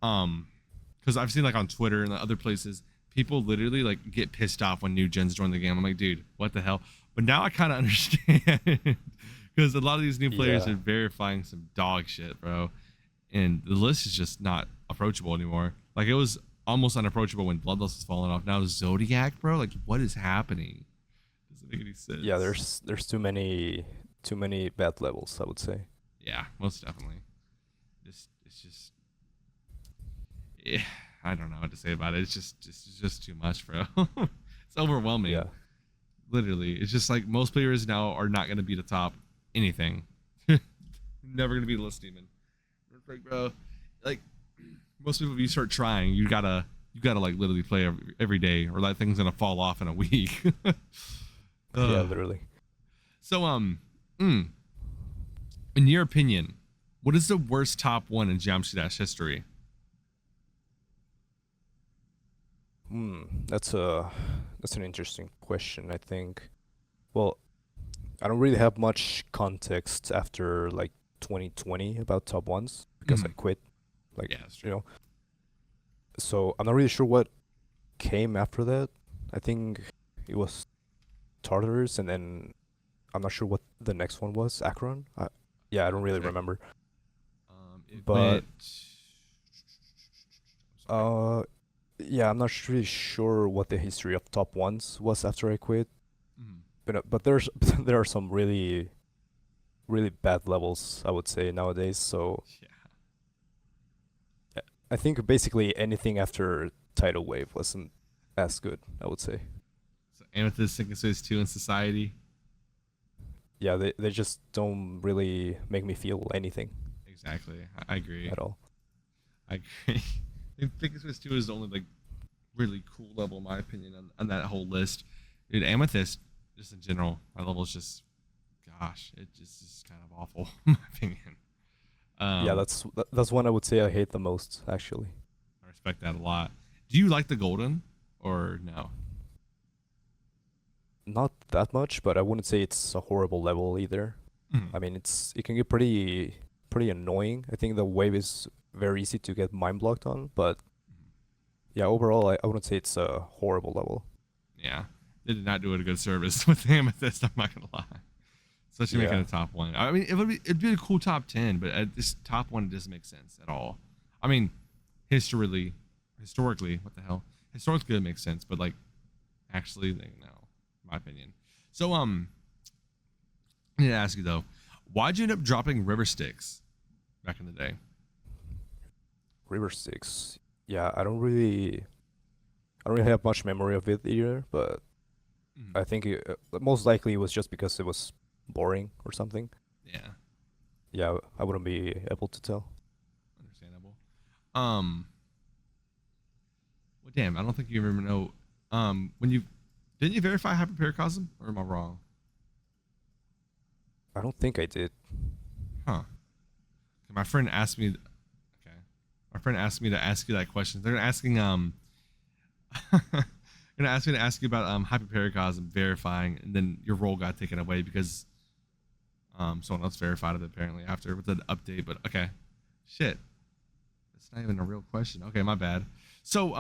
S1: Because I've seen like on Twitter and other places, people literally like get pissed off when new gens join the game. I'm like, dude, what the hell? But now I kind of understand because a lot of these new players
S2: Yeah.
S1: are verifying some dog shit, bro. And the list is just not approachable anymore. Like it was almost unapproachable when Bloodlust was falling off. Now Zodiac, bro. Like what is happening? Doesn't make any sense.
S2: Yeah, there's too many bad levels, I would say.
S1: Yeah, most definitely. It's just yeah, I don't know what to say about it. It's just too much, bro. It's overwhelming.
S2: Yeah.
S1: Literally, it's just like most players now are not going to be the top anything. Never going to be the list demon. Like, bro, like most people, if you start trying, you gotta like literally play every day, or that thing's gonna fall off in a week.
S2: Yeah,
S1: Ugh.
S2: literally.
S1: So in your opinion, what is the worst top one in Geometry Dash history?
S2: That's an interesting question, I think. Well, I don't really have much context after like 2020 about top ones because I quit. Like,
S1: Yeah, that's
S2: you
S1: true.
S2: know, so I'm not really sure what came after that. I think it was Tartarus, and then I'm not sure what the next one was. Acheron? Yeah, I don't really
S1: Okay.
S2: remember.
S1: It
S2: But
S1: went. Sorry.
S2: uh, yeah, I'm not really sure what the history of top ones was after I quit.
S1: Mhm.
S2: But there's there are some really really bad levels, I would say, nowadays. So
S1: Yeah.
S2: I think basically anything after Tidal Wave wasn't as good, I would say.
S1: So Amethyst, Synthesis 2 in Society.
S2: Yeah, they just don't really make me feel anything
S1: Exactly. I agree.
S2: at all.
S1: I agree. I think Synthesis 2 is the only like really cool level in my opinion on that whole list. Dude, Amethyst, just in general, my level is just, gosh, it just is kind of awful in my opinion.
S2: Yeah,
S1: Um,
S2: that's one I would say I hate the most, actually.
S1: I respect that a lot. Do you like the golden or no?
S2: Not that much, but I wouldn't say it's a horrible level either.
S1: Mhm.
S2: I mean, it can get pretty annoying. I think the wave is very easy to get mind blocked on, but yeah, overall, I wouldn't say it's a horrible level.
S1: Yeah, they did not do it a good service with the Amethyst. I'm not gonna lie, especially making
S2: Yeah,
S1: a top one. I mean, it'd be a cool top 10, but this top one doesn't make sense at all. I mean, historically, what the hell? Historically, it makes sense, but like actually, like, no, in my opinion. So I need to ask you though, why'd you end up dropping River Styx back in the day?
S2: River Styx. Yeah, I don't really have much memory of it either, but
S1: Mhm.
S2: I think most likely it was just because it was boring or something.
S1: Yeah,
S2: Yeah, I wouldn't be able to tell.
S1: understandable. Um, well, damn, I don't think you ever know. When you didn't you verify hyperparacosm, or am I wrong?
S2: I don't think I did.
S1: Huh. My friend asked me. Okay, my friend asked me to ask you that question. They're asking they're gonna ask me to ask you about hyperparacosm verifying, and then your role got taken away because someone else verified it apparently after with the update. But okay, shit, that's not even a real question. Okay, my bad. So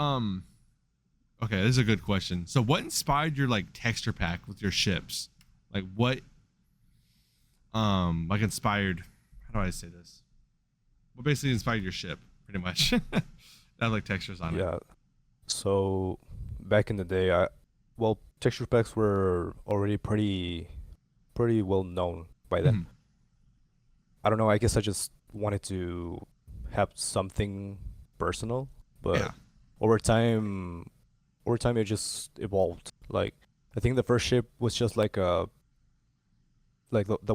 S1: okay, this is a good question. So what inspired your like texture pack with your ships? Like what like inspired? How do I say this? What basically inspired your ship, pretty much? That had like textures on it.
S2: Yeah. So back in the day, well, texture packs were already pretty well known by then.
S1: Mhm.
S2: I don't know, I guess I just wanted to have something personal, but
S1: Yeah.
S2: over time over time it just evolved. Like I think the first ship was just like the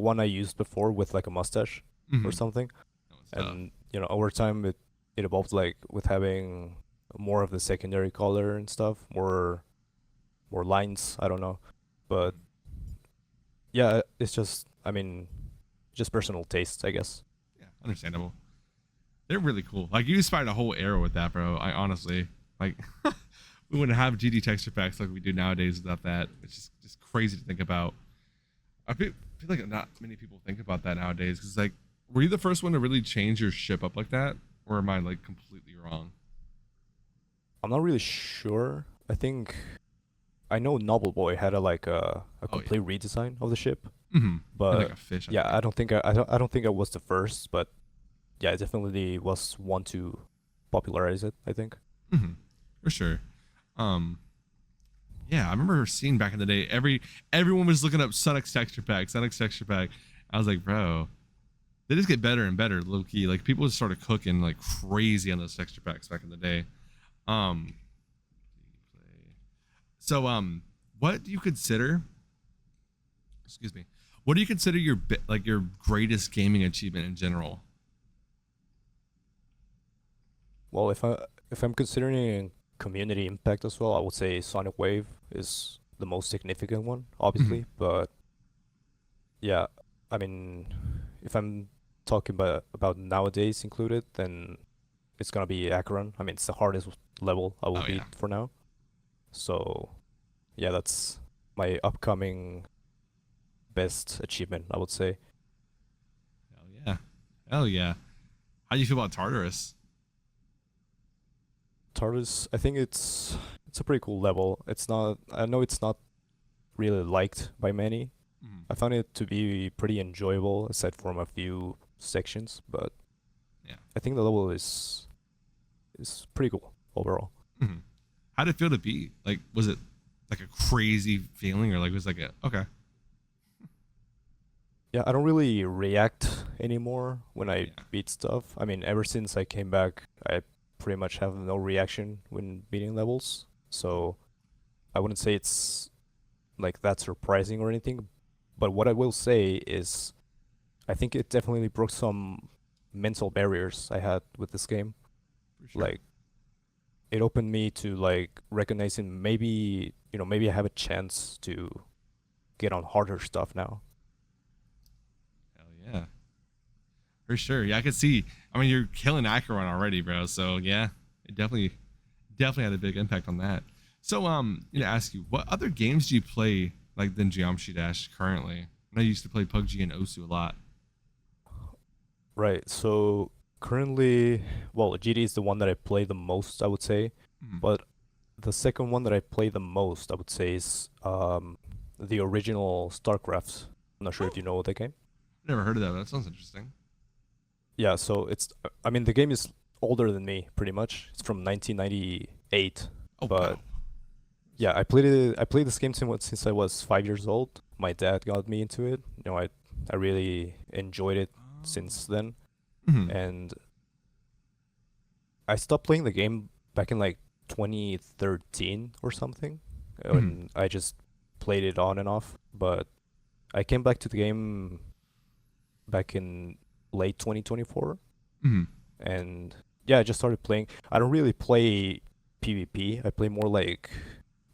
S2: one I used before with like a mustache or
S1: Mm-hmm.
S2: something.
S1: That was tough.
S2: And over time it evolved like with having more of the secondary color and stuff, more lines, I don't know. But yeah, it's just I mean, just personal taste, I guess.
S1: Yeah, understandable. They're really cool. Like you inspired a whole era with that, bro. I honestly like we wouldn't have GD texture packs like we do nowadays without that. It's just crazy to think about. I feel like not many people think about that nowadays because like, were you the first one to really change your ship up like that, or am I like completely wrong?
S2: I'm not really sure. I think I know Noble Boy had a
S1: Oh yeah.
S2: complete redesign of the ship,
S1: Mm-hmm. Like
S2: but
S1: a fish, I
S2: yeah,
S1: think.
S2: I don't think I was the first, but yeah, it definitely was one to popularize it, I think.
S1: Mm-hmm. For sure. Um, yeah, I remember seeing back in the day, everyone was looking up Sunix texture pack, Sunix texture pack. I was like, bro, they just get better and better, low key. Like people just started cooking like crazy on those texture packs back in the day. Um, so what do you consider? Excuse me. What do you consider your like your greatest gaming achievement in general?
S2: Well, if I'm considering community impact as well, I would say Sonic Wave is the most significant one,
S1: Mhm.
S2: obviously, but Yeah, I mean, if I'm talking about nowadays included, then it's gonna be Acheron. I mean, it's the hardest level I will
S1: Oh yeah.
S2: beat for now. So yeah, that's my upcoming best achievement, I would say.
S1: Hell yeah. Hell yeah. How do you feel about Tartarus?
S2: Tartarus, I think it's a pretty cool level. It's not, I know it's not really liked by many.
S1: Mhm.
S2: I found it to be pretty enjoyable aside from a few sections, but
S1: Yeah.
S2: I think the level is pretty cool overall.
S1: Mhm. How did it feel to beat? Like, was it like a crazy feeling, or like was it like a okay?
S2: Yeah, I don't really react anymore when I
S1: Yeah.
S2: beat stuff. I mean, ever since I came back, I pretty much have no reaction when beating levels. So I wouldn't say it's like that surprising or anything. But what I will say is I think it definitely broke some mental barriers I had with this game.
S1: For sure.
S2: Like it opened me to like recognizing maybe, maybe I have a chance to get on harder stuff now.
S1: Hell yeah. For sure. Yeah, I could see. I mean, you're killing Acheron already, bro. So yeah, it definitely had a big impact on that. So ask you, what other games do you play like than Geometry Dash currently? I used to play PUBG and Osu a lot.
S2: Right. So currently, well, GD is the one that I play the most, I would say.
S1: Mhm.
S2: But the second one that I play the most, I would say, is the original StarCraft. I'm not sure if
S1: Oh,
S2: you know the game.
S1: never heard of that. But that sounds interesting.
S2: Yeah, so I mean, the game is older than me, pretty much. It's from 1998.
S1: Oh
S2: But
S1: wow.
S2: yeah, I played this game since I was 5 years old. My dad got me into it. I really enjoyed it since then.
S1: Mhm.
S2: And I stopped playing the game back in like 2013 or something,
S1: Mhm.
S2: and I just played it on and off. But I came back to the game back in late 2024,
S1: Mhm.
S2: and yeah, I just started playing. I don't really play PvP. I play more like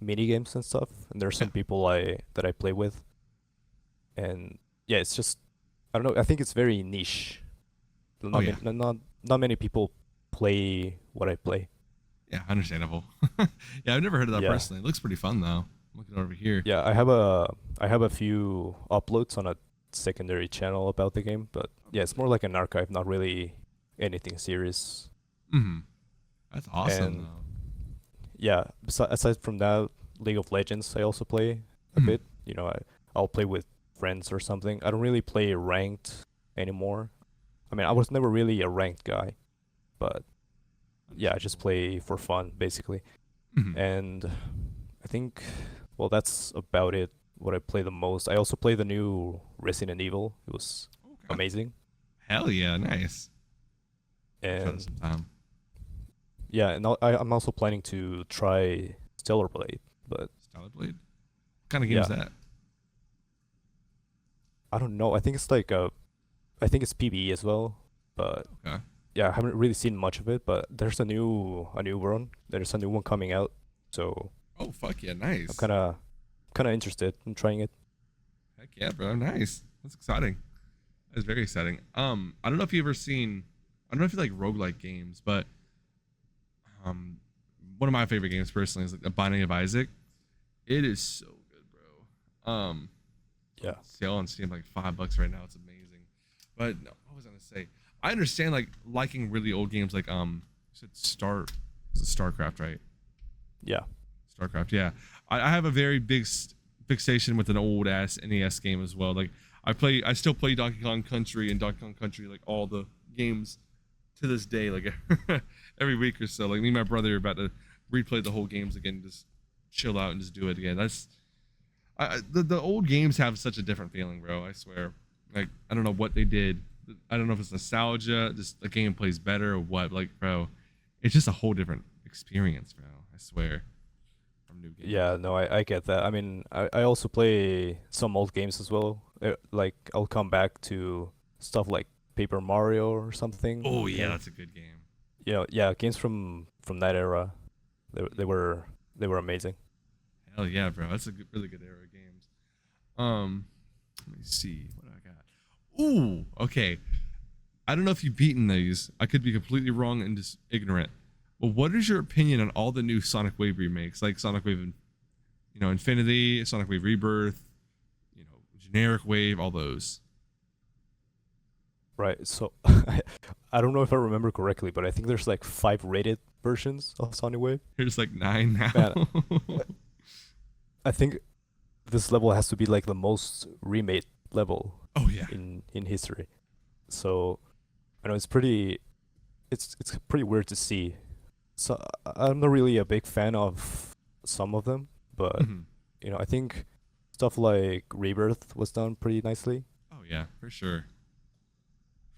S2: mini games and stuff. And there's
S1: Yeah.
S2: some people I play with, and yeah, it's just I don't know. I think it's very niche.
S1: Oh
S2: Not
S1: yeah.
S2: many, not many people play what I play.
S1: Yeah. Understandable. Yeah, I've never heard of that
S2: Yeah.
S1: personally. It looks pretty fun though. I'm looking over here.
S2: Yeah, I have a few uploads on a secondary channel about the game, but yeah, it's more like an archive, not really anything serious.
S1: Mhm. That's awesome
S2: And
S1: though.
S2: yeah, aside from that, League of Legends I also play a
S1: Mhm.
S2: bit. I'll play with friends or something. I don't really play ranked anymore. I mean, I was never really a ranked guy, but yeah, I just
S1: Understandable.
S2: play for fun basically.
S1: Mhm.
S2: And I think, well, that's about it. What I play the most. I also play the new Resident Evil. It was
S1: Okay.
S2: amazing.
S1: Hell yeah. Nice. I'll try this
S2: And
S1: sometime.
S2: yeah, and I'm also planning to try Stellar Blade. But
S1: Stellar Blade. What kind of game is
S2: yeah,
S1: that?
S2: I don't know. I think it's PvE as well. But
S1: Okay.
S2: yeah, I haven't really seen much of it. But there's a new one. There's a new one coming out. So
S1: Oh fuck yeah.
S2: I'm
S1: Nice.
S2: kind of interested in trying it.
S1: Heck yeah, bro. Nice. That's exciting. That's very exciting. I don't know if you ever seen. I don't know if you like roguelike games, but um, one of my favorite games personally is like The Binding of Isaac. It is so good, bro. It's on
S2: Yeah.
S1: sale on Steam like $5 right now. It's amazing. But no, what was I gonna say? I understand like liking really old games like you said it's a StarCraft, right?
S2: Yeah.
S1: StarCraft, yeah. I have a very big fixation with an old ass NES game as well. Like I still play Donkey Kong Country and Donkey Kong Country, like all the games to this day, like every week or so. Like me and my brother are about to replay the whole games again, just chill out and just do it again. The old games have such a different feeling, bro. I swear. Like I don't know what they did. I don't know if it's nostalgia, just the game plays better or what. Like, bro, it's just a whole different experience, bro. I swear. From new games.
S2: Yeah, no, I get that. I mean, I also play some old games as well. Like I'll come back to stuff like Paper Mario or something.
S1: Oh yeah, that's a good game.
S2: Yeah, games from that era. They were amazing.
S1: Hell yeah, bro. That's a really good era of games. Um, Let me see what I got. Ooh, okay. I don't know if you've beaten these. I could be completely wrong and just ignorant. But what is your opinion on all the new Sonic Wave remakes, like Sonic Wave, Infinity, Sonic Wave Rebirth, Generic Wave, all those?
S2: Right. So I don't know if I remember correctly, but I think there's like 5 rated versions of Sonic Wave.
S1: There's like 9 now.
S2: Man, I think this level has to be like the most remade level
S1: Oh yeah.
S2: in history. So I know it's pretty weird to see. So I'm not really a big fan of some of them, but
S1: Mhm.
S2: I think stuff like Rebirth was done pretty nicely.
S1: Oh yeah, for sure.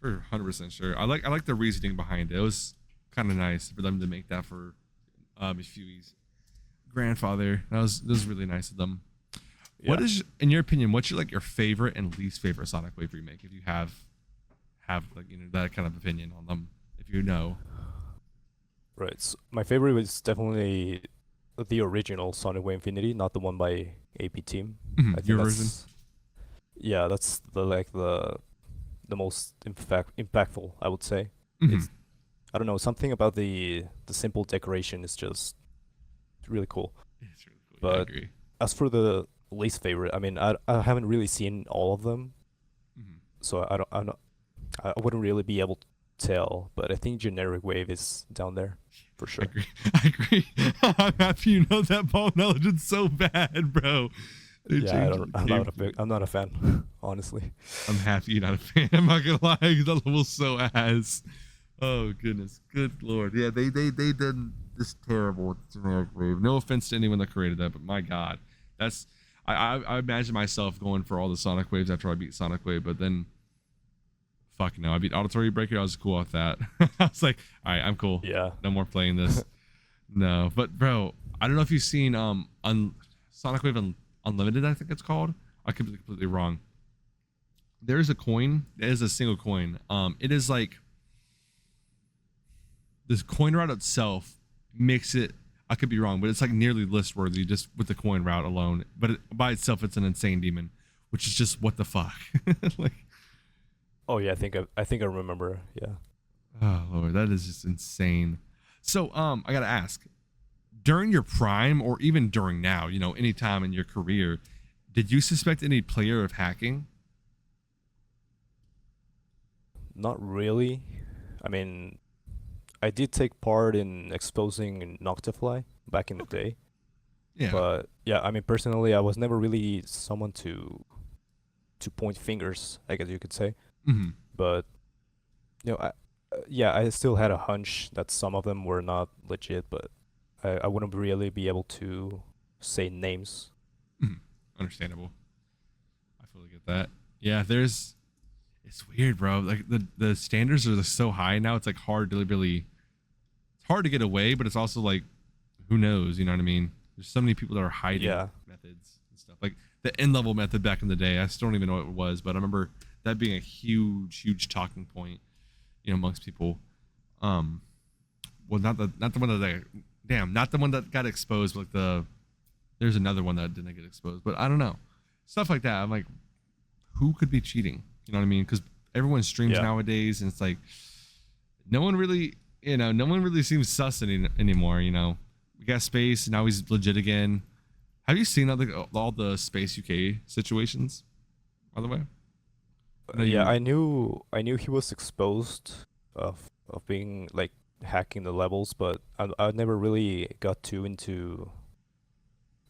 S1: For 100% sure. I like the reasoning behind it. It was kind of nice for them to make that for mefewe's grandfather. That was really nice of them. What
S2: Yeah.
S1: is, in your opinion, what's your favorite and least favorite Sonic Wave remake? If you have that kind of opinion on them, if you know.
S2: Right. So my favorite was definitely the original Sonic Wave Infinity, not the one by AP Team. I think
S1: Your version.
S2: yeah, that's the most impactful, I would say.
S1: Mhm.
S2: It's I don't know, something about the simple decoration is just really cool.
S1: It's really cool. Yeah, I
S2: But
S1: agree.
S2: as for the least favorite, I mean, I haven't really seen all of them,
S1: Mhm.
S2: so I wouldn't really be able to tell. But I think Generic Wave is down there for
S1: I
S2: sure.
S1: agree. I agree. I'm happy you know that ball knowledge is so bad, bro. They
S2: Yeah,
S1: changed the game.
S2: I'm not a fan, honestly.
S1: I'm happy you're not a fan. I'm not gonna lie, that level's so ass. Oh goodness, good lord. Yeah, they did this terrible with Generic Wave. No offense to anyone that created that, but my god, that's I imagine myself going for all the Sonic Waves after I beat Sonic Wave, but then fuck no, I beat Auditory Breaker. I was cool with that. I was like, all right, I'm cool.
S2: Yeah.
S1: No more playing this. No, but bro, I don't know if you've seen Sonic Wave Unlimited, I think it's called. I could be completely wrong. There's a coin. It is a single coin. It is like this coin route itself makes it. I could be wrong, but it's like nearly list worthy just with the coin route alone. But by itself, it's an insane demon, which is just what the fuck. Like,
S2: Oh yeah, I think I remember. Yeah.
S1: oh lord, that is just insane. So I gotta ask, during your prime or even during now, any time in your career, did you suspect any player of hacking?
S2: Not really. I mean, I did take part in exposing Noctifly back in the day,
S1: Yeah.
S2: but yeah, I mean personally, I was never really someone to point fingers, I guess you could say.
S1: Hmm.
S2: But I still had a hunch that some of them were not legit, but I wouldn't really be able to say names.
S1: Understandable. I fully get that. Yeah, it's weird, bro. Like the standards are so high now. It's like hard to really, it's hard to get away, but it's also like, who knows? You know what I mean? There's so many people that are hiding
S2: Yeah.
S1: methods and stuff. Like the end level method back in the day. I still don't even know what it was, but I remember that being a huge talking point, amongst people. Well, not the one not the one that got exposed. But like there's another one that didn't get exposed. But I don't know, stuff like that. I'm like, who could be cheating? You know what I mean? Because everyone streams
S2: Yeah.
S1: nowadays, and it's like no one really seems sus anymore. We got Space, and now he's legit again. Have you seen all the Space UK situations? By the way, I know
S2: Yeah,
S1: you-
S2: I knew he was exposed of being like hacking the levels, but I never really got too into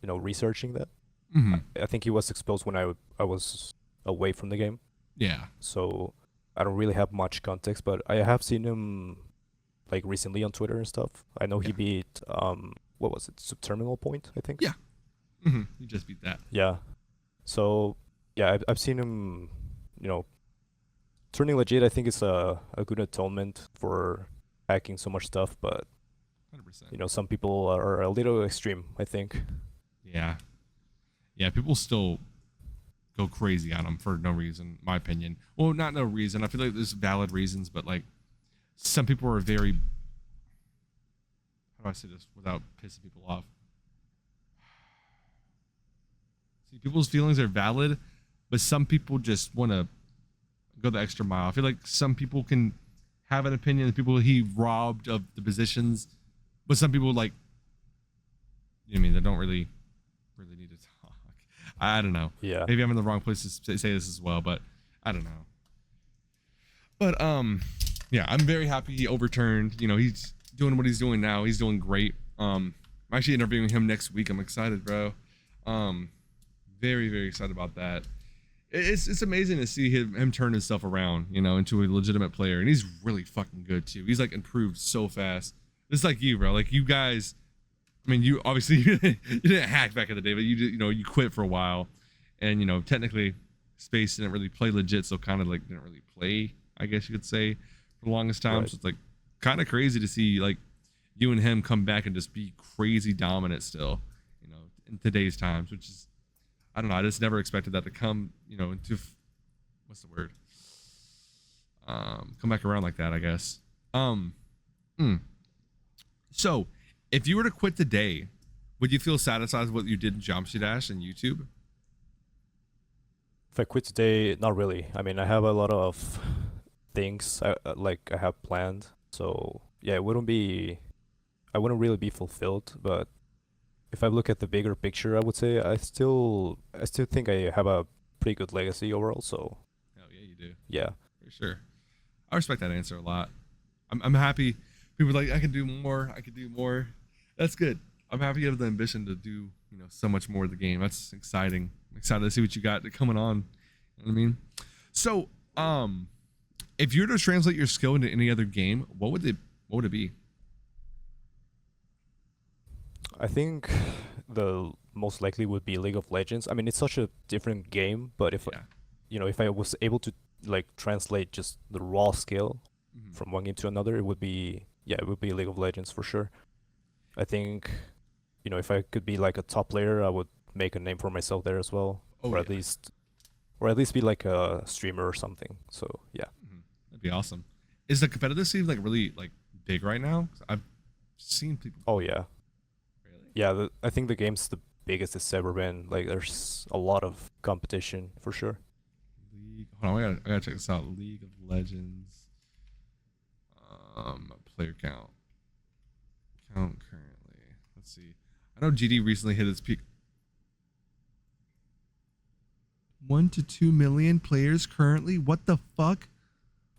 S2: researching that.
S1: Mhm.
S2: I think he was exposed when I was away from the game,
S1: Yeah.
S2: so I don't really have much context, but I have seen him like recently on Twitter and stuff. I know he
S1: Yeah.
S2: beat what was it, Subterminal Point, I think.
S1: Yeah. You just beat that.
S2: Yeah. So yeah, I've seen him, turning legit. I think it's a good atonement for hacking so much stuff, but
S1: 100%.
S2: some people are a little extreme, I think.
S1: Yeah. Yeah. People still go crazy on them for no reason, in my opinion. Well, not no reason. I feel like there's valid reasons, but like some people are very. How do I say this without pissing people off? See, people's feelings are valid, but some people just want to go the extra mile. I feel like some people can have an opinion, the people he robbed of the positions, but some people like, you know what I mean, they don't really need to talk. I don't know.
S2: Yeah.
S1: Maybe I'm in the wrong place to say this as well, but I don't know. But yeah, I'm very happy he overturned. You know, he's doing what he's doing now. He's doing great. I'm actually interviewing him next week. I'm excited, bro. Very, very excited about that. It's amazing to see him turn himself around, you know, into a legitimate player, and he's really fucking good too. He's like improved so fast. Just like you, bro. Like you guys, I mean, you obviously you didn't hack back in the day, but you quit for a while, and you know, technically, Space didn't really play legit, so kind of like didn't really play, I guess you could say, for the longest time.
S2: Right.
S1: So it's like kind of crazy to see like you and him come back and just be crazy dominant still, you know, in today's times, which is, I don't know, I just never expected that to come, you know, into, what's the word? Come back around like that, I guess. So, if you were to quit today, would you feel satisfied with what you did in Geometry Dash and YouTube?
S2: If I quit today, not really. I mean, I have a lot of things I have planned. So yeah, I wouldn't really be fulfilled. But if I look at the bigger picture, I would say I still think I have a pretty good legacy overall. So
S1: Hell yeah, you do.
S2: yeah,
S1: For sure. I respect that answer a lot. I'm happy. People are like, I can do more. That's good. I'm happy you have the ambition to do, you know, so much more of the game. That's exciting. I'm excited to see what you got coming on. You know what I mean? So, if you were to translate your skill into any other game, what would it be?
S2: I think the most likely would be League of Legends. I mean, it's such a different game, but if I was able to like translate just the raw skill from one game to another, it would be League of Legends for sure. I think, you know, if I could be like a top player, I would make a name for myself there as well, or at least be like a streamer or something. So yeah,
S1: that'd be awesome. Is the competitive scene like really like big right now? I've seen people.
S2: Oh yeah,
S1: Really?
S2: yeah. I think the game's the biggest it's ever been. Like, there's a lot of competition for sure.
S1: Hold on, I gotta check this out. League of Legends. Player count currently. Let's see. I know GD recently hit its peak. 1 to 2 million players currently. What the fuck?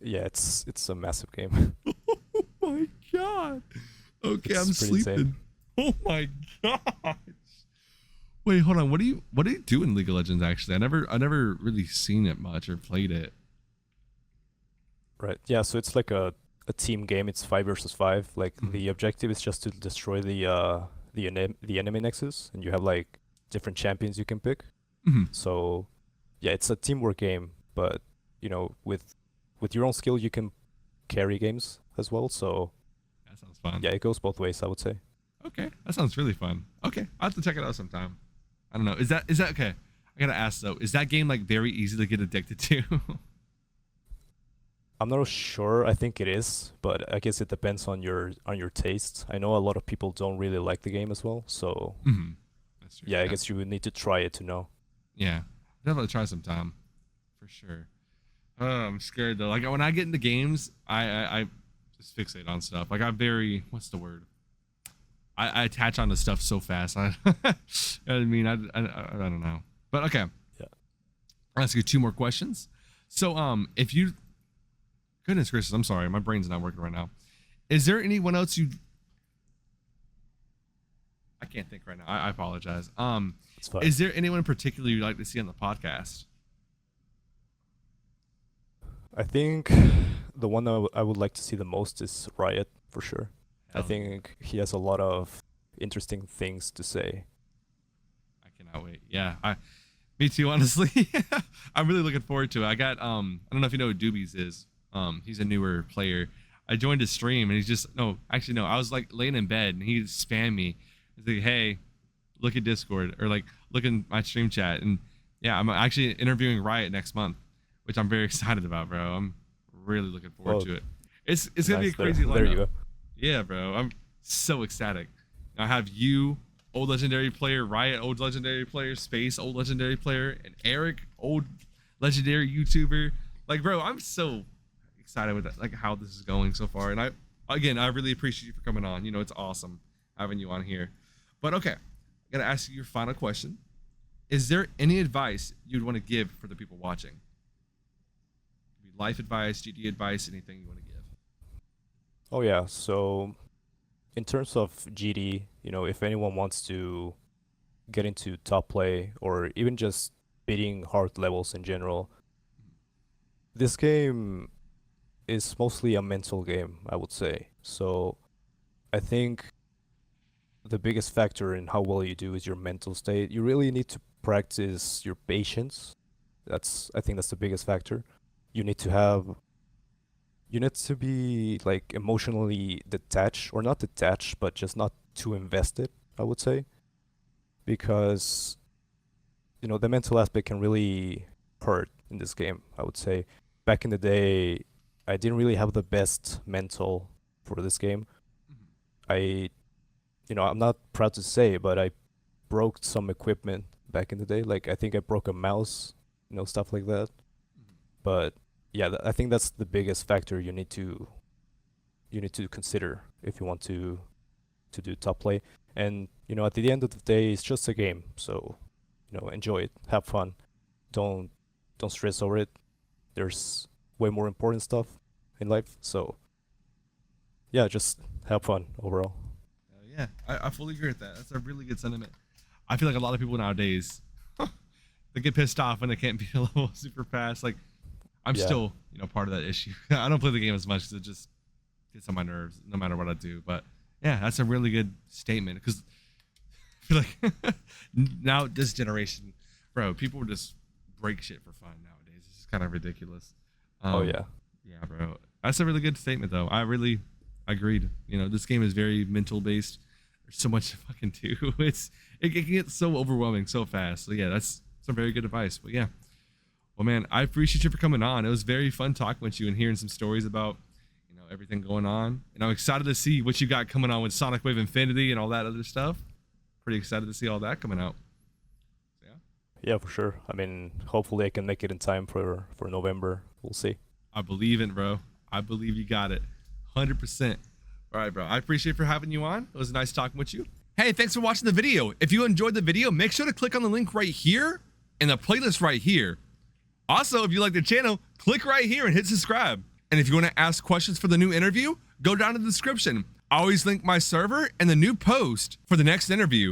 S2: Yeah, it's a massive game.
S1: Oh my god. Okay,
S2: It's
S1: I'm
S2: pretty
S1: sleeping.
S2: insane.
S1: Oh my gosh. Wait, hold on. What do you do in League of Legends actually? I never really seen it much or played it.
S2: Right. Yeah, so it's like a team game. It's 5 versus 5. Like the objective is just to destroy the enemy nexus, and you have like different champions you can pick. So yeah, it's a teamwork game, but you know, with your own skill you can carry games as well. So
S1: That sounds fun.
S2: yeah, it goes both ways, I would say.
S1: Okay, that sounds really fun. Okay, I'll have to check it out sometime. I don't know. Is that okay? I gotta ask though. Is that game like very easy to get addicted to?
S2: I'm not sure. I think it is, but I guess it depends on your taste. I know a lot of people don't really like the game as well. So
S1: That's true.
S2: yeah, I guess you would need to try it to know.
S1: Yeah, definitely try sometime, for sure. I'm scared though. Like when I get into games, I just fixate on stuff. Like I'm very, what's the word? I attach onto stuff so fast. I mean, I don't know. But okay.
S2: Yeah.
S1: I'll ask you 2 more questions. So if you, goodness gracious, I'm sorry, my brain's not working right now. Is there anyone else I can't think right now. I apologize.
S2: It's fine.
S1: Is there anyone in particular you'd like to see on the podcast?
S2: I think the one that I would like to see the most is Riot, for sure. I think he has a lot of interesting things to say.
S1: I cannot wait. Yeah, me too, honestly. I'm really looking forward to it. I got I don't know if you know who Doobies is. He's a newer player. I joined his stream and he's just I was like laying in bed and he spammed me. He's like, hey, look at Discord, or like look in my stream chat. And yeah, I'm actually interviewing Riot next month, which I'm very excited about, bro. I'm really looking forward to it. It's gonna be a crazy lineup.
S2: There you go.
S1: Yeah, bro. I'm so ecstatic. I have you, old legendary player, Riot, old legendary player, Space, old legendary player, and Eric, old legendary YouTuber. Like, bro, I'm so excited with that, like how this is going so far. And I really appreciate you for coming on. You know, it's awesome having you on here. But okay, I gotta ask you your final question. Is there any advice you'd want to give for the people watching? Life advice, GD advice, anything you want to give?
S2: Oh yeah, so in terms of GD, you know, if anyone wants to get into top play or even just beating hard levels in general, this game is mostly a mental game, I would say. So I think the biggest factor in how well you do is your mental state. You really need to practice your patience. I think that's the biggest factor. You need to be like emotionally detached, or not detached, but just not too invested, I would say. Because, you know, the mental aspect can really hurt in this game, I would say. Back in the day, I didn't really have the best mental for this game. I'm not proud to say, but I broke some equipment back in the day. Like, I think I broke a mouse, you know, stuff like that. But yeah, I think that's the biggest factor you need to consider if you want to do top play. And, you know, at the end of the day, it's just a game. So, you know, enjoy it, have fun. Don't stress over it. There's way more important stuff in life. So yeah, just have fun overall.
S1: Yeah, I fully agree with that. That's a really good sentiment. I feel like a lot of people nowadays, they get pissed off when they can't beat a level super fast. Like, I'm still, you know, part of that issue. I don't play the game as much because it just gets on my nerves no matter what I do. But yeah, that's a really good statement, because I feel like now this generation, bro, people just break shit for fun nowadays. It's just kind of ridiculous.
S2: Oh yeah.
S1: Yeah, bro. That's a really good statement, though. I really agreed. You know, this game is very mental based. There's so much to fucking do. It can get so overwhelming so fast. So yeah, that's some very good advice. But yeah. Well, man, I appreciate you for coming on. It was very fun talking with you and hearing some stories about, you know, everything going on. And I'm excited to see what you got coming on with Sonic Wave Infinity and all that other stuff. Pretty excited to see all that coming out. So, yeah.
S2: Yeah, for sure. I mean, hopefully I can make it in time for November. We'll see.
S1: I believe it, bro. I believe you got it. 100%. All right, bro. I appreciate for having you on. It was nice talking with you. Hey, thanks for watching the video. If you enjoyed the video, make sure to click on the link right here and the playlist right here. Also, if you like the channel, click right here and hit subscribe. And if you want to ask questions for the new interview, go down in the description. I always link my server and the new post for the next interview.